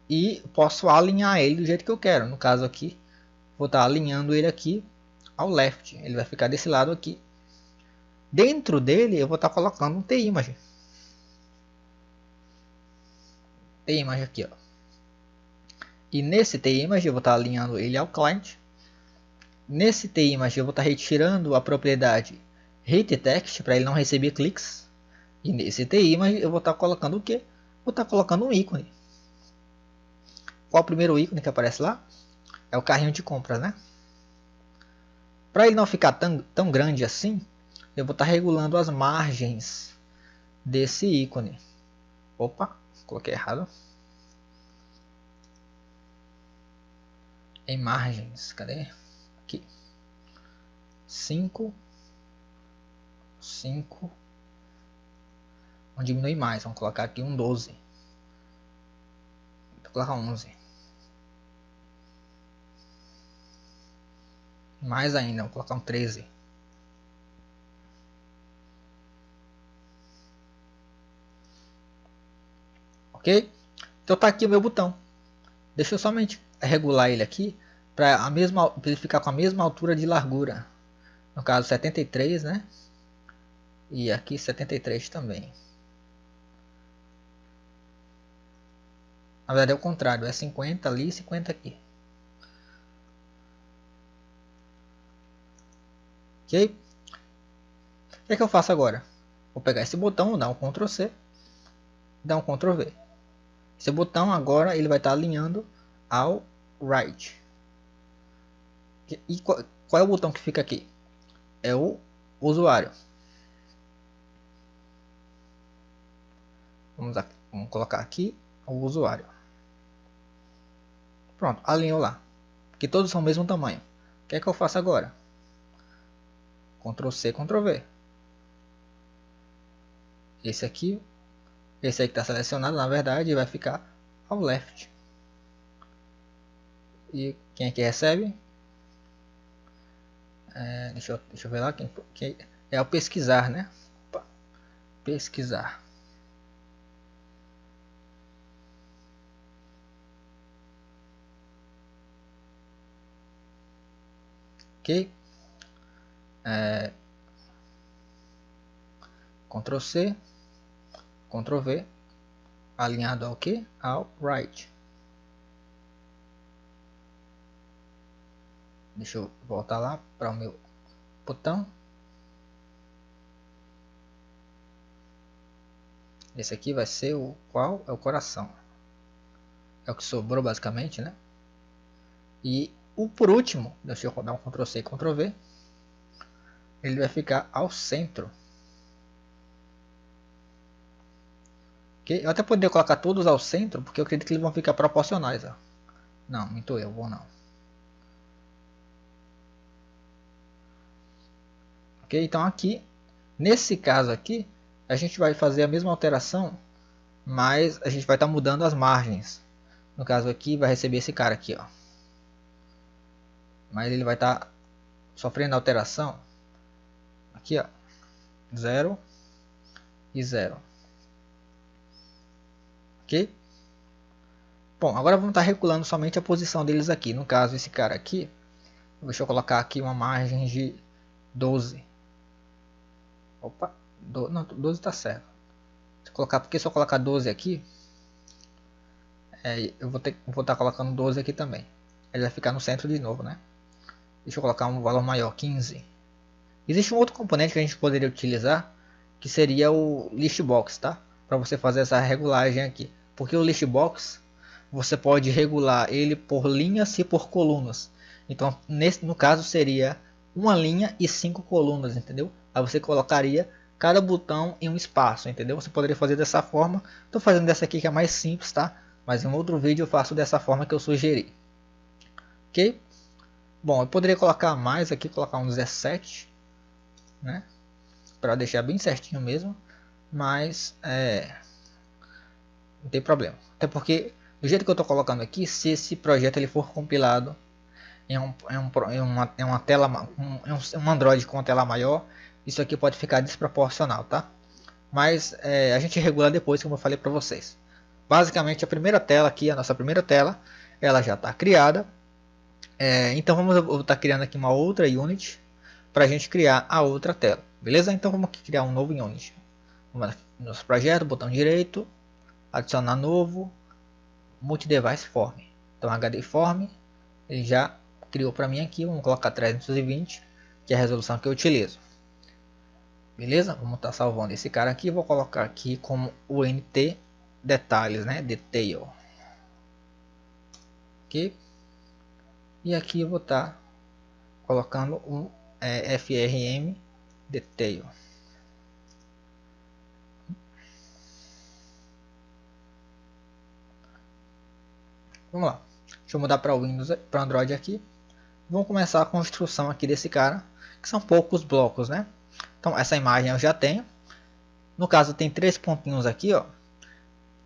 e posso alinhar ele do jeito que eu quero. No caso aqui, vou estar alinhando ele aqui ao left. Ele vai ficar desse lado aqui. Dentro dele, eu vou estar colocando um T-Image. T-Image aqui, ó. E nesse T-Image eu vou estar alinhando ele ao client. Nesse T-Image eu vou estar retirando a propriedade Hit Text para ele não receber cliques. E nesse T-Image eu vou estar colocando o que? Vou estar colocando um ícone. Qual o primeiro ícone que aparece lá? É o carrinho de compras, né? Para ele não ficar tão grande assim, eu vou estar regulando as margens desse ícone. Opa, coloquei errado. Em margens, cadê? Aqui. 5. Vamos diminuir mais, vamos colocar aqui um 12. Vou colocar 11. Mais ainda, vou colocar um 13. Ok? Então tá aqui o meu botão. Deixa eu somente regular ele aqui para ele ficar com a mesma altura de largura. No caso 73, né? E aqui 73 também. Na verdade é o contrário, é 50 ali e 50 aqui. Ok? O que é que eu faço agora? Vou pegar esse botão, dar um Ctrl C, dar um Ctrl V. Esse botão agora ele vai estar alinhando ao right. E qual é o botão que fica aqui? É o usuário. Vamos colocar aqui o usuário. Pronto, alinhou lá. Porque todos são o mesmo tamanho. O que é que eu faço agora? Ctrl C, Ctrl V. Esse aí que está selecionado, na verdade, vai ficar ao left. E quem é que recebe? Deixa eu ver lá. Quem é o pesquisar, né? Opa, pesquisar. Ok? Ctrl C, Ctrl V, alinhado ao que? Ao right. Deixa eu voltar lá para o meu botão. Esse aqui vai ser o qual? É o coração. É o que sobrou basicamente, né? E o por último, deixa eu dar um Ctrl C, Ctrl V. Ele vai ficar ao centro. Okay? Eu até poderia colocar todos ao centro, porque eu acredito que eles vão ficar proporcionais. Ó. Não, minto eu, vou não. Ok, então aqui, nesse caso aqui, a gente vai fazer a mesma alteração, mas a gente vai estar mudando as margens. No caso aqui, vai receber esse cara aqui, ó. Mas ele vai estar sofrendo alteração. Aqui, ó, 0 e 0. Ok? Bom, agora vamos estar regulando somente a posição deles aqui. No caso, esse cara aqui, deixa eu colocar aqui uma margem de 12. Opa, não, 12 está certo. Porque se eu colocar 12 aqui, eu vou estar colocando 12 aqui também. Ele vai ficar no centro de novo, né? Deixa eu colocar um valor maior, 15. Existe um outro componente que a gente poderia utilizar, que seria o listbox, tá? Para você fazer essa regulagem aqui. Porque o listbox, você pode regular ele por linhas e por colunas. Então, no caso, seria uma linha e 5 colunas, entendeu? Aí você colocaria cada botão em um espaço, entendeu? Você poderia fazer dessa forma. Estou fazendo dessa aqui que é mais simples, tá? Mas em outro vídeo eu faço dessa forma que eu sugeri. Ok? Bom, eu poderia colocar mais aqui, colocar um 17, né? Para deixar bem certinho mesmo, mas não tem problema. Até porque do jeito que eu estou colocando aqui, se esse projeto ele for compilado em uma tela, um Android com uma tela maior, isso aqui pode ficar desproporcional, tá? Mas a gente regula depois, como eu falei para vocês. Basicamente a primeira tela aqui, a nossa primeira tela, ela já está criada. Então vou estar criando aqui uma outra Unity para a gente criar a outra tela, beleza? Então vamos aqui criar um novo Unity. Vamos aqui no nosso projeto, botão direito, adicionar novo, multi-device form. Então HD form, ele já criou para mim aqui, vamos colocar 320, que é a resolução que eu utilizo. Beleza? Vamos estar salvando esse cara aqui, vou colocar aqui como UNT detalhes, né? Detail. Ok? E aqui eu vou estar colocando um FRM Detail. Vamos lá. Deixa eu mudar para Windows, para Android aqui. Vamos começar a construção aqui desse cara, que são poucos blocos, né? Então essa imagem eu já tenho. No caso tem 3 pontinhos aqui, ó.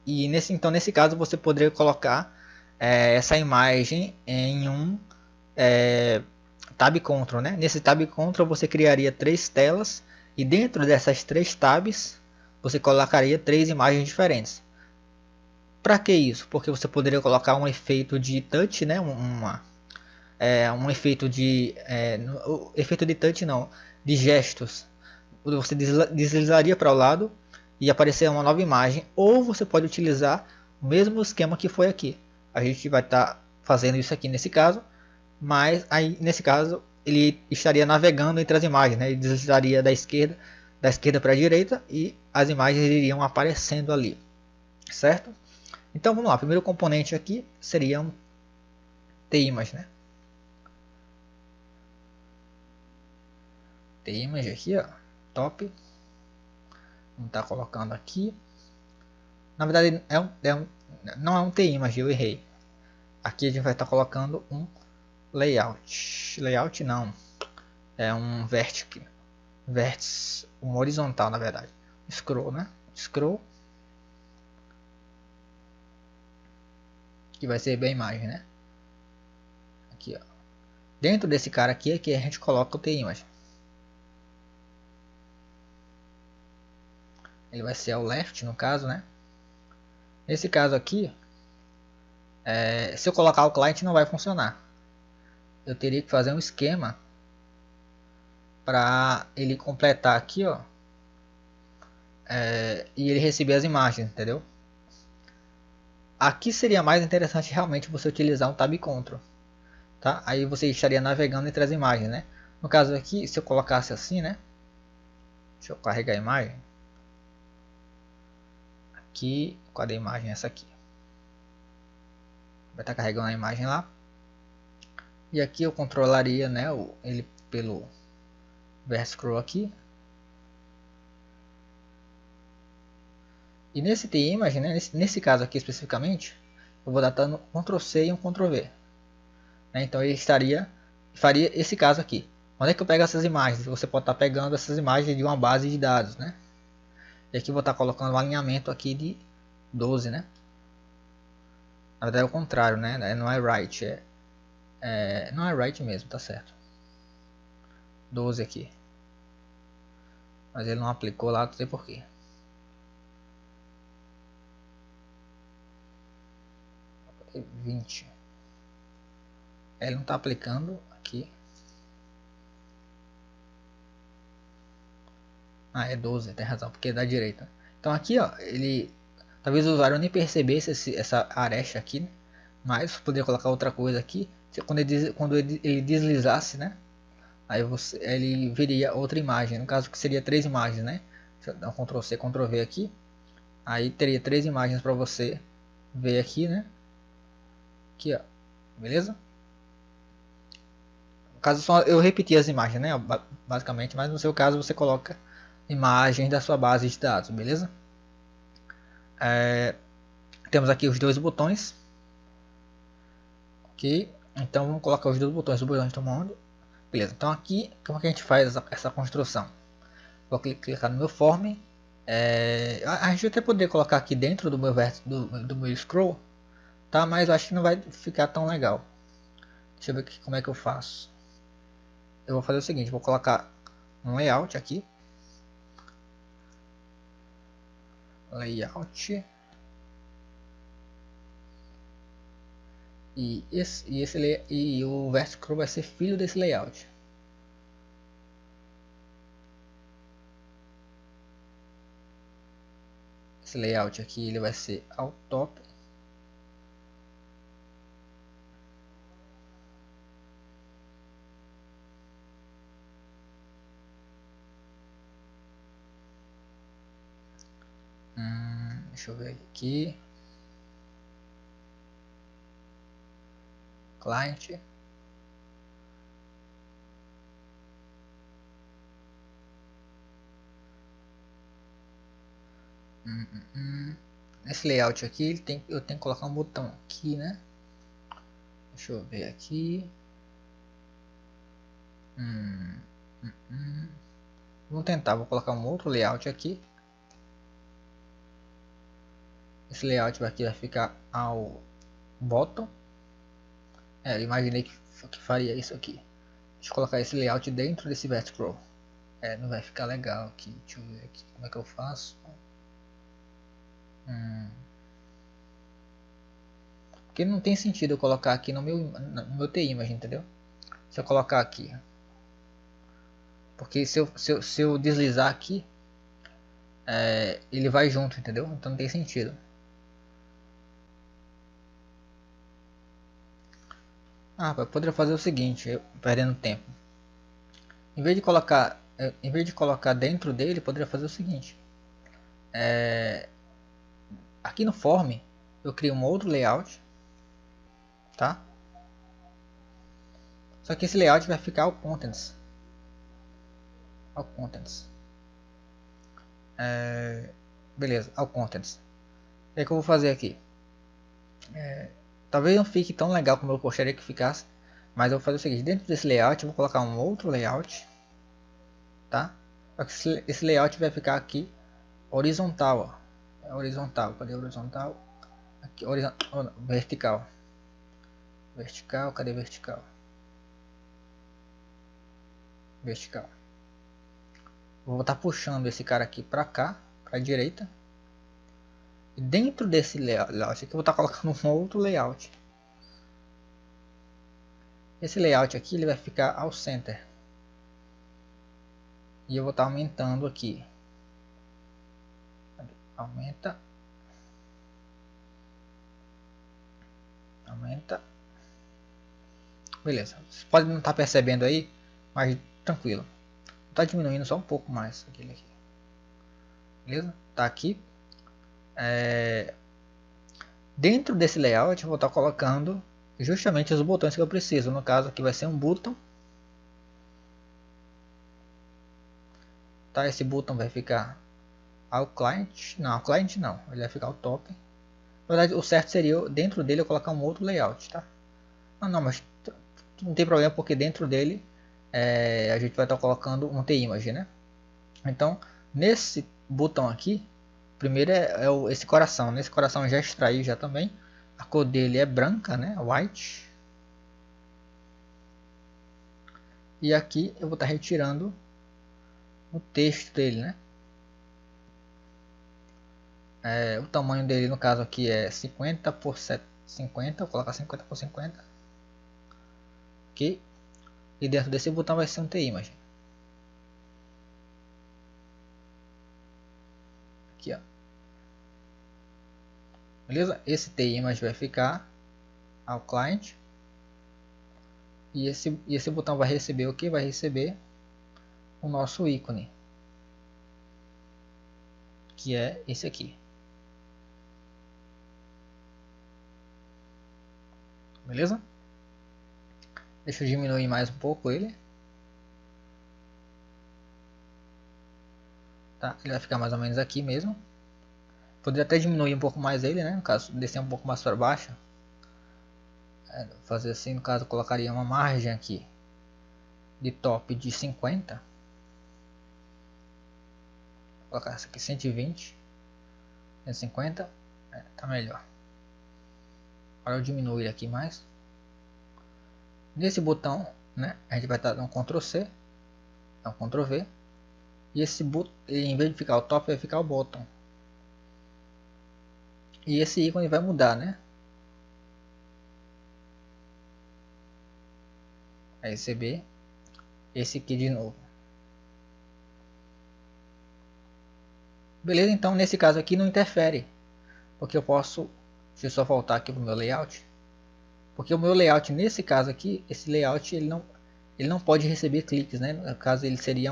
E nesse caso você poderia colocar essa imagem em um tab control, né? Nesse tab control você criaria 3 telas e dentro dessas 3 tabs você colocaria 3 imagens diferentes. Para que isso? Porque você poderia colocar um efeito de touch, né? Um efeito de efeito de touch não, de gestos. Você deslizaria para o lado e aparecer uma nova imagem, ou você pode utilizar o mesmo esquema que foi aqui. A gente vai estar fazendo isso aqui nesse caso, mas aí nesse caso ele estaria navegando entre as imagens, né? Ele deslizaria da esquerda para a direita e as imagens iriam aparecendo ali, certo? Então vamos lá, o primeiro componente aqui seria um T-Image, né? T-Image aqui, ó, top. Vamos estar colocando aqui. Na verdade não é um T-Image, eu errei. Aqui a gente vai estar colocando um layout. Layout não, é um vértice, um horizontal na verdade. Scroll, né? Scroll. Que vai ser bem a imagem, né? Aqui, ó. Dentro desse cara aqui é que a gente coloca o T-Image. Ele vai ser ao left no caso, né? Nesse caso aqui, se eu colocar o client não vai funcionar. Eu teria que fazer um esquema para ele completar aqui, ó, e ele receber as imagens, entendeu? Aqui seria mais interessante realmente você utilizar um tab control, tá? Aí você estaria navegando entre as imagens, né? No caso aqui, se eu colocasse assim, né? Deixa eu carregar a imagem. Aqui, cadê a imagem? Essa aqui. Vai estar carregando a imagem lá. E aqui eu controlaria, né, ele pelo scroll aqui. E nesse T-Image, né, nesse caso aqui especificamente, eu vou dar dando Ctrl C e um Ctrl V. Né, então ele faria esse caso aqui. Onde é que eu pego essas imagens? Você pode estar pegando essas imagens de uma base de dados, né? E aqui eu vou estar colocando um alinhamento aqui de 12, né? Na verdade é o contrário, né? Não é right, não é right mesmo, tá certo. 12 aqui. Mas ele não aplicou lá, não sei porquê. É 20. Ele não está aplicando aqui. Ah, é 12, tem razão, porque é da direita. Então aqui, ó, ele... Talvez o usuário nem percebesse essa aresta aqui, né? Mas poderia colocar outra coisa aqui. Quando ele deslizasse, né? Aí ele viria outra imagem. No caso que seria 3 imagens, né? Deixa eu dar um Ctrl C, Ctrl V aqui. Aí teria 3 imagens para você ver aqui, né? Aqui, ó. Beleza? No caso só eu repetir as imagens, né? Basicamente, mas no seu caso você coloca imagens da sua base de dados, beleza? Temos aqui os dois botões. Ok, então vamos colocar os dois botões do botão de comando. Beleza, então aqui como que a gente faz essa construção? Vou clicar no meu form. A gente até poderia colocar aqui dentro do meu vértice do meu scroll, tá? Mas eu acho que não vai ficar tão legal. Deixa eu ver aqui como é que eu faço. Eu vou fazer o seguinte, vou colocar um layout aqui. Layout. E o vertice scroll vai ser filho desse layout. Esse layout aqui ele vai ser ao top. Deixa eu ver aqui. Client. Nesse layout aqui eu tenho que colocar um botão aqui, né? Deixa eu ver aqui. Vamos tentar, vou colocar um outro layout aqui. Esse layout aqui vai ficar ao bottom. Eu imaginei que faria isso aqui. Deixa eu colocar esse layout dentro desse Vertipro. Não vai ficar legal aqui. Deixa eu ver aqui como é que eu faço. Porque não tem sentido eu colocar aqui no meu TImage, entendeu? Se eu colocar aqui. Porque se eu deslizar aqui, ele vai junto, entendeu? Então não tem sentido. Eu poderia fazer o seguinte, perdendo tempo. Em vez de colocar dentro dele, poderia fazer o seguinte. Aqui no form, eu crio um outro layout, tá? Só que esse layout vai ficar ao contents. Beleza, ao contents. O que é que eu vou fazer aqui? Talvez não fique tão legal como eu gostaria que ficasse, mas eu vou fazer o seguinte: dentro desse layout eu vou colocar um outro layout, tá? Esse layout vai ficar aqui horizontal, ó. Horizontal, cadê horizontal? Aqui, horizontal, vertical. Vertical, cadê vertical? Vertical. Vou estar puxando esse cara aqui para cá, para a direita. E dentro desse layout aqui eu vou estar colocando um outro layout. Esse layout aqui ele vai ficar ao center. E eu vou estar aumentando aqui. Aumenta. Beleza. Você pode não estar percebendo aí, mas tranquilo. Está diminuindo só um pouco mais aquele aqui. Beleza? Tá aqui. Dentro desse layout eu vou estar colocando justamente os botões que eu preciso. No caso aqui vai ser um botão. Tá? Esse botão vai ficar ao client. Não, ao client não. Ele vai ficar ao top. Na verdade, o certo seria dentro dele eu colocar um outro layout, tá? Não, mas não tem problema porque dentro dele a gente vai estar colocando um TImage, né? Então, nesse botão aqui, primeiro esse coração. Nesse coração eu já extraí já também. A cor dele é branca, né? White. E aqui eu vou estar retirando o texto dele, né? O tamanho dele no caso aqui é 50 por 50, vou colocar 50 por 50. Ok? E dentro desse botão vai ser um TImage. Aqui, ó. Beleza? Esse TImage vai ficar ao client. E esse botão vai receber o que? Vai receber o nosso ícone. Que é esse aqui. Beleza? Deixa eu diminuir mais um pouco ele. Tá? Ele vai ficar mais ou menos aqui mesmo. Poderia até diminuir um pouco mais ele, né? No caso, descer um pouco mais para baixo. Fazer assim, no caso, colocaria uma margem aqui de top de 50. Vou colocar essa aqui 120. 150. Tá melhor. Agora eu diminuo ele aqui mais. Nesse botão, né? A gente vai estar dando Ctrl C. Então Ctrl V. E esse botão, em vez de ficar o top, vai ficar o bottom. E esse ícone vai mudar, né? Vai receber esse aqui de novo. Beleza, então nesse caso aqui não interfere. Porque eu posso, deixa eu só voltar aqui para o meu layout. Porque o meu layout nesse caso aqui, esse layout ele não pode receber cliques, né? No caso ele seria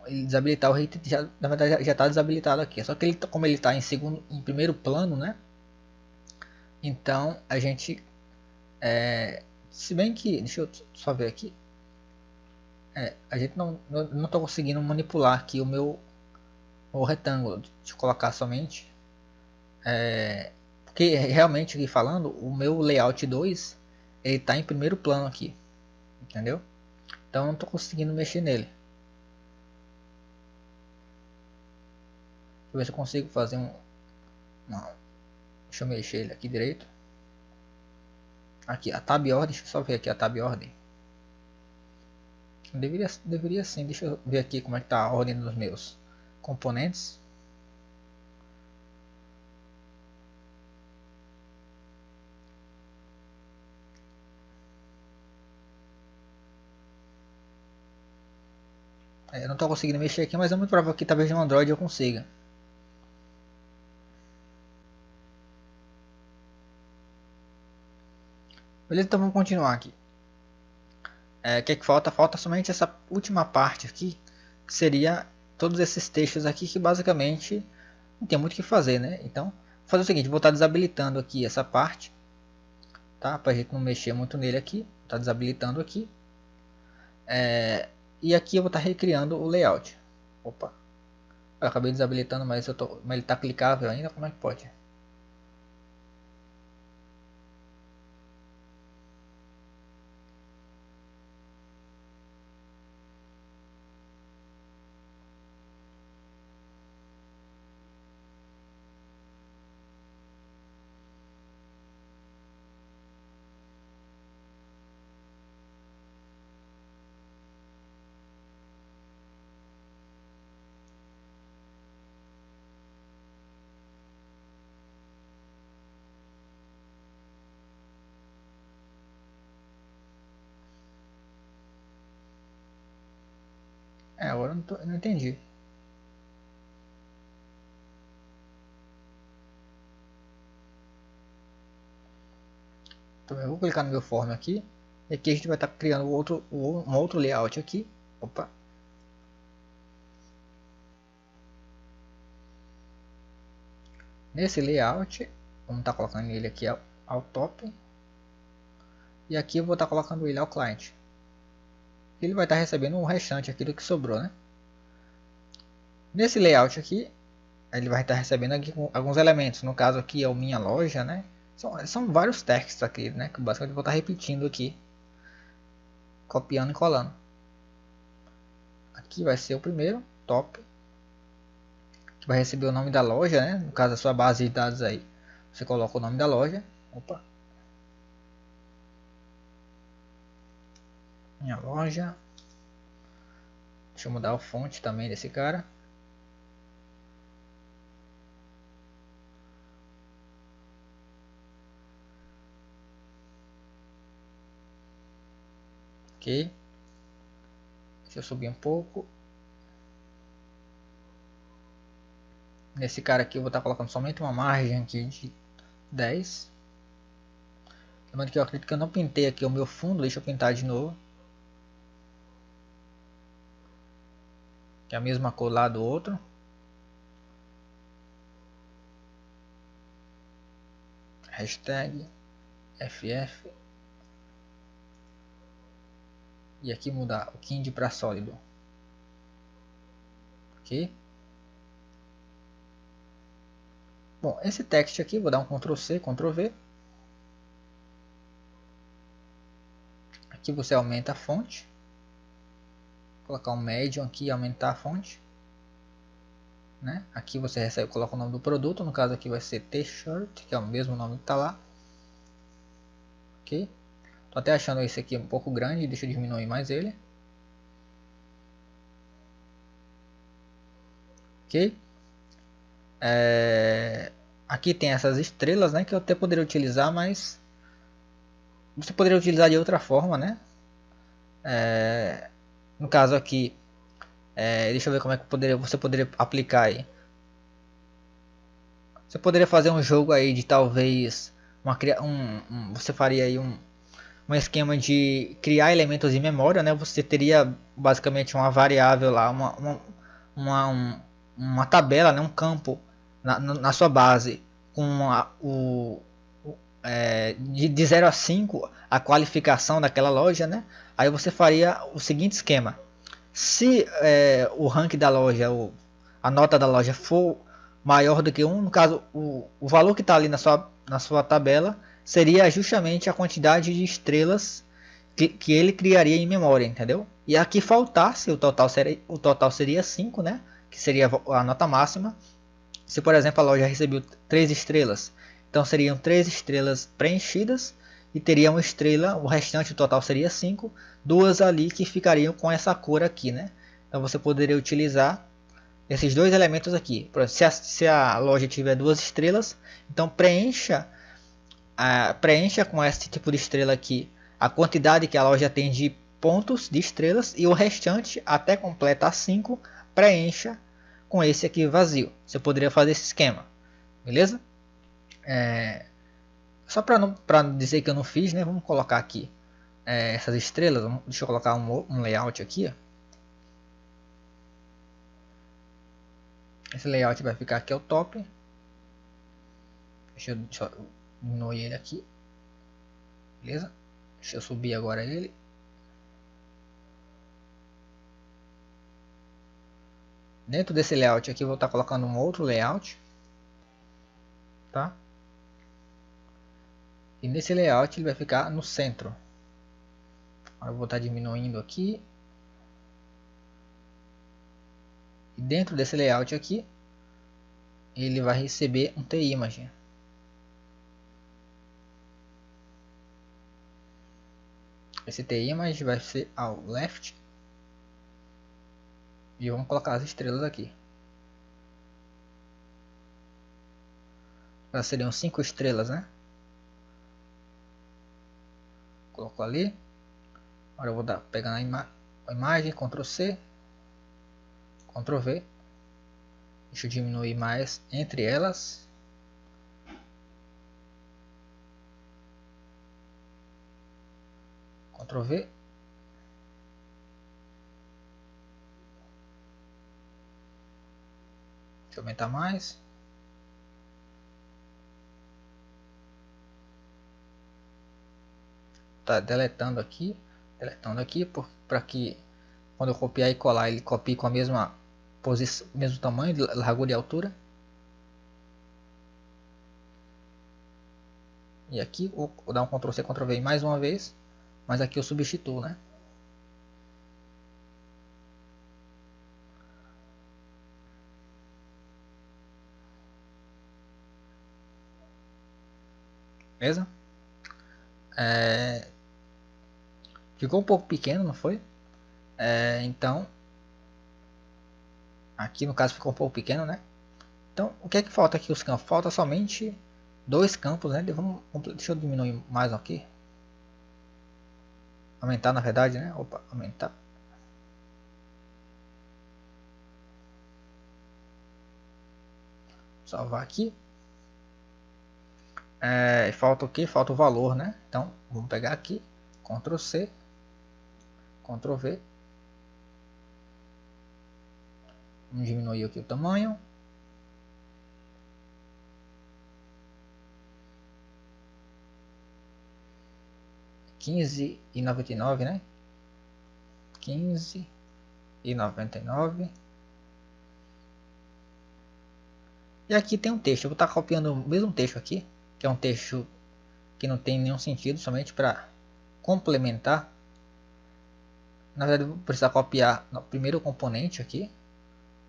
ele desabilitar o rate, na verdade já está desabilitado aqui. Só que ele, como ele está em primeiro plano, né? Então a gente se bem que, deixa eu só ver aqui, a gente não está conseguindo manipular aqui o retângulo. Deixa eu colocar somente, porque realmente aqui falando, o meu layout 2 ele está em primeiro plano aqui, entendeu? Então eu não estou conseguindo mexer nele. Deixa eu ver se eu consigo fazer deixa eu mexer ele aqui direito. Aqui a tab ordem, deixa eu só ver aqui a tab ordem. Deveria sim. Deixa eu ver aqui como é que tá a ordem dos meus componentes. Eu não estou conseguindo mexer aqui, mas é muito provável que talvez no Android eu consiga. Beleza, então vamos continuar aqui. O que falta? Falta somente essa última parte aqui, que seria todos esses textos aqui que basicamente não tem muito o que fazer, né? Então, vou fazer o seguinte, vou estar desabilitando aqui essa parte, tá? Para a gente não mexer muito nele aqui, vou estar desabilitando aqui. E aqui eu vou estar recriando o layout. Opa, eu acabei desabilitando, mas ele está clicável ainda, como é que pode? Agora eu não entendi. Então eu vou clicar no meu form aqui. E aqui a gente vai estar criando um outro layout aqui. Opa. Nesse layout, vamos estar colocando ele aqui ao top. E aqui eu vou estar colocando ele ao client. Ele vai estar recebendo o restante aqui do que sobrou, né? Nesse layout aqui, ele vai estar recebendo aqui alguns elementos. No caso aqui é o minha loja, né? São vários textos aqui, né? Que basicamente eu vou estar repetindo aqui, copiando e colando. Aqui vai ser o primeiro, top, que vai receber o nome da loja, né? No caso a sua base de dados aí, você coloca o nome da loja. Opa. Minha loja. Deixa eu mudar o fonte também desse cara. Ok. Deixa eu subir um pouco. Nesse cara aqui eu vou estar colocando somente uma margem aqui de 10. Lembrando que eu acredito que eu não pintei aqui o meu fundo. Deixa eu pintar de novo. Que é a mesma cor lá do outro. Hashtag FF. E aqui mudar o kind para sólido. Ok. Bom, esse text aqui, vou dar um Ctrl C, Ctrl V. Aqui você aumenta a fonte. Vou colocar um medium aqui e aumentar a fonte. Né? Aqui você recebe, coloca o nome do produto, no caso aqui vai ser T-shirt, que é o mesmo nome que está lá. Ok. Tô até achando esse aqui um pouco grande, deixa eu diminuir mais ele. Ok. Aqui tem essas estrelas, né, que eu até poderia utilizar, mas você poderia utilizar de outra forma, né? No caso aqui, deixa eu ver como é que você poderia aplicar aí. Você poderia fazer um jogo aí de talvez você faria aí um esquema de criar elementos em memória, né? Você teria basicamente uma variável lá, uma tabela, né? Um campo na sua base com de 0 a 5 a qualificação daquela loja, né? Aí você faria o seguinte esquema: se o rank da loja, a nota da loja for maior do que 1, no caso o valor que está ali na sua tabela seria justamente a quantidade de estrelas que ele criaria em memória, entendeu? E aqui faltasse, o total seria 5, né? Que seria a nota máxima. Se por exemplo a loja recebeu 3 estrelas, então seriam 3 estrelas preenchidas e teria uma estrela, o restante total seria 5, duas ali que ficariam com essa cor aqui, né? Então você poderia utilizar esses dois elementos aqui. Se a loja tiver duas estrelas, então preencha com esse tipo de estrela aqui a quantidade que a loja tem de pontos de estrelas, e o restante até completar 5 preencha com esse aqui vazio. Você poderia fazer esse esquema, beleza? Só para dizer que eu não fiz, né? Vamos colocar aqui essas estrelas. Deixa eu colocar um layout aqui. Ó. Esse layout vai ficar aqui ao top. Deixa eu diminuir ele aqui. Beleza? Deixa eu subir agora ele. Dentro desse layout aqui eu vou estar colocando um outro layout. Tá? E nesse layout ele vai ficar no centro. Agora eu vou estar diminuindo aqui. E dentro desse layout aqui ele vai receber um T-Image. Esse T-Image vai ser ao left. E vamos colocar as estrelas aqui. Elas seriam 5 estrelas, né? Colocou ali. Agora eu vou pegar a imagem, Ctrl C, Ctrl V. Deixa eu diminuir mais entre elas. Ctrl V. Deixa eu aumentar mais. Tá deletando aqui para que quando eu copiar e colar ele copie com a mesma posição, mesmo tamanho, largura e altura. E aqui vou dar um Ctrl C, Ctrl V mais uma vez, mas aqui eu substituo, né? Beleza? Ficou um pouco pequeno, não foi? Então, aqui no caso ficou um pouco pequeno, né? Então, o que é que falta aqui os campos? Falta somente 2 campos, né? Deixa eu diminuir mais aqui. Aumentar, na verdade, né? Opa, aumentar. Salvar aqui. Falta o que? Falta o valor, né? Então, vamos pegar aqui. Ctrl C. Ctrl V. Vamos diminuir aqui o tamanho. R$15,99, né? R$15,99. E aqui tem um texto. Eu vou estar copiando o mesmo texto aqui, que é um texto que não tem nenhum sentido, somente para complementar. Na verdade, eu vou precisar copiar primeiro o componente aqui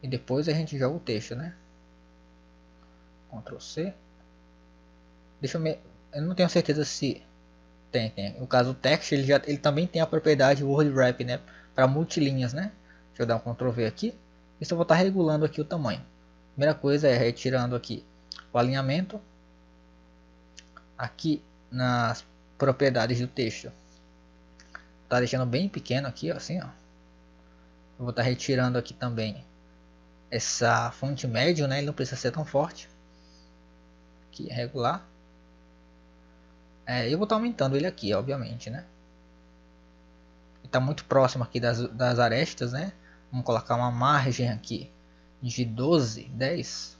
e depois a gente joga o texto, né? Ctrl C. Eu não tenho certeza se tem. No caso, o text ele também tem a propriedade word wrap, né? Para multilinhas, né? Deixa eu dar um Ctrl V aqui. E só vou estar regulando aqui o tamanho. Primeira coisa é retirando aqui o alinhamento. Aqui nas propriedades do texto. Tá deixando bem pequeno aqui, ó, assim, ó. Eu vou estar retirando aqui também essa fonte médio, né? Ele não precisa ser tão forte. Aqui, regular. Eu vou estar aumentando ele aqui, obviamente, né? Ele está muito próximo aqui das arestas, né? Vamos colocar uma margem aqui de 12, 10.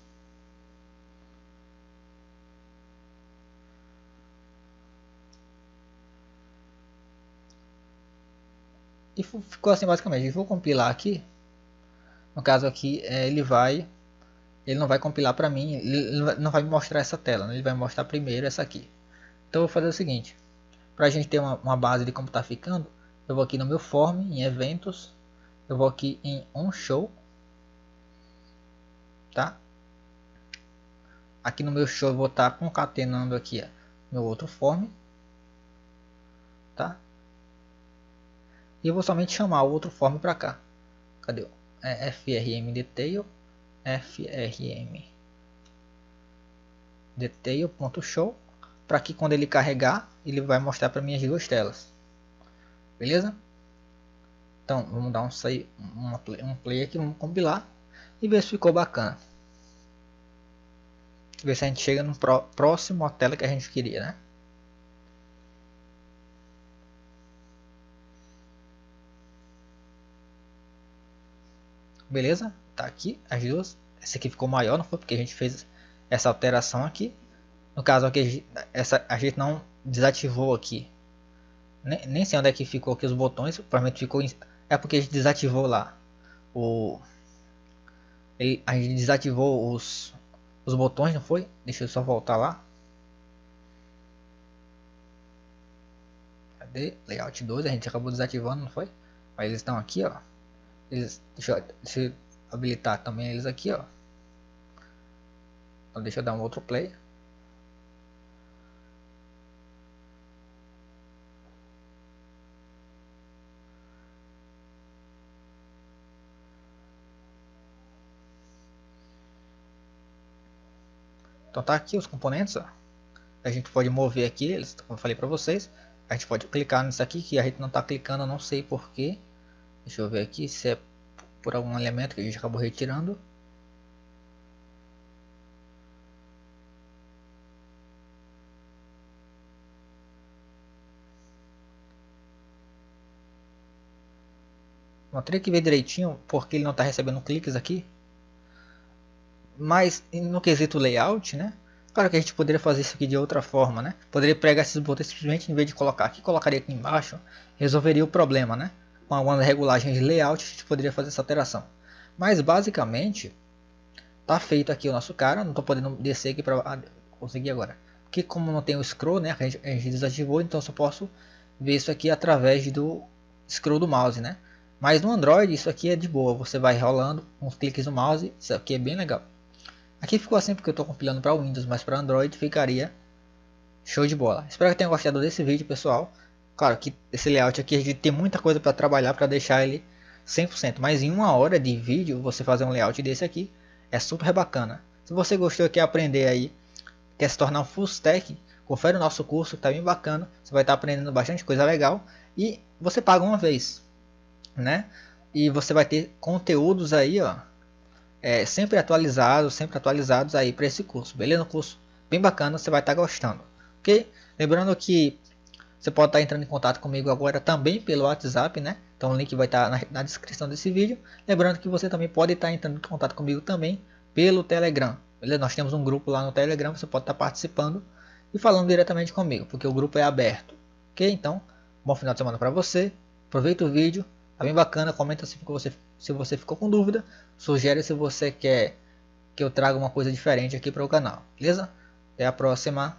E ficou assim basicamente. Eu vou compilar aqui. No caso aqui, ele não vai compilar para mim, ele não vai me mostrar essa tela, né? Ele vai mostrar primeiro essa aqui. Então eu vou fazer o seguinte, para a gente ter uma base de como está ficando, eu vou aqui no meu form, em eventos, eu vou aqui em onShow, tá? Aqui no meu show eu vou estar concatenando aqui meu outro form. tá? E eu vou somente chamar o outro form para cá. Cadê? É frm detail, frm detail.show, para que quando ele carregar, ele vai mostrar para mim as duas telas. Beleza? Então, vamos dar um play aqui, vamos compilar e ver se ficou bacana. Ver se a gente chega no próximo à tela que a gente queria, né? Beleza? Tá aqui as duas. Essa aqui ficou maior, não foi porque a gente fez essa alteração aqui. No caso aqui, a gente não desativou aqui. Nem sei onde é que ficou aqui os botões. Provavelmente ficou. É porque a gente desativou lá. A gente desativou os botões, não foi? Deixa eu só voltar lá. Cadê? Layout 2, a gente acabou desativando, não foi? Mas eles estão aqui, ó. Deixa eu habilitar também eles aqui, ó. Então deixa eu dar um outro play. Então tá aqui os componentes, ó. A gente pode mover aqui eles, como eu falei para vocês. A gente pode clicar nisso aqui que a gente não está clicando, eu não sei porquê. Deixa eu ver aqui se é por algum elemento que a gente acabou retirando. Vou ter que ver direitinho porque ele não está recebendo cliques aqui. Mas no quesito layout, né? Claro que a gente poderia fazer isso aqui de outra forma, né? Poderia pregar esses botões simplesmente em vez de colocar aqui, colocaria aqui embaixo, resolveria o problema, né? Com algumas regulagens de layout a gente poderia fazer essa alteração. Mas basicamente tá feito aqui o nosso cara. Não estou podendo descer aqui para conseguir agora, porque como não tem o scroll, né? A gente desativou, então eu só posso ver isso aqui através do scroll do mouse, né? Mas no Android isso aqui é de boa, você vai rolando uns cliques no mouse, isso aqui é bem legal. Aqui ficou assim porque eu estou compilando para Windows, mas para Android ficaria show de bola. Espero que tenham gostado desse vídeo, pessoal. Claro que esse layout aqui a gente tem muita coisa para trabalhar para deixar ele 100%, mas em 1 hora de vídeo você fazer um layout desse aqui é super bacana. Se você gostou e quer aprender aí, quer se tornar um full stack, confere o nosso curso que está bem bacana. Você vai estar aprendendo bastante coisa legal e você paga uma vez, né? E você vai ter conteúdos aí, ó, sempre atualizados aí para esse curso, beleza? Um curso bem bacana, você vai estar gostando, ok? Lembrando que você pode estar entrando em contato comigo agora também pelo WhatsApp, né? Então o link vai estar na descrição desse vídeo. Lembrando que você também pode estar entrando em contato comigo também pelo Telegram, beleza? Nós temos um grupo lá no Telegram, você pode estar participando e falando diretamente comigo, porque o grupo é aberto, ok? Então, bom final de semana para você, aproveita o vídeo. Tá bem bacana, comenta se você ficou com dúvida, sugere se você quer que eu traga uma coisa diferente aqui para o canal, beleza? Até a próxima.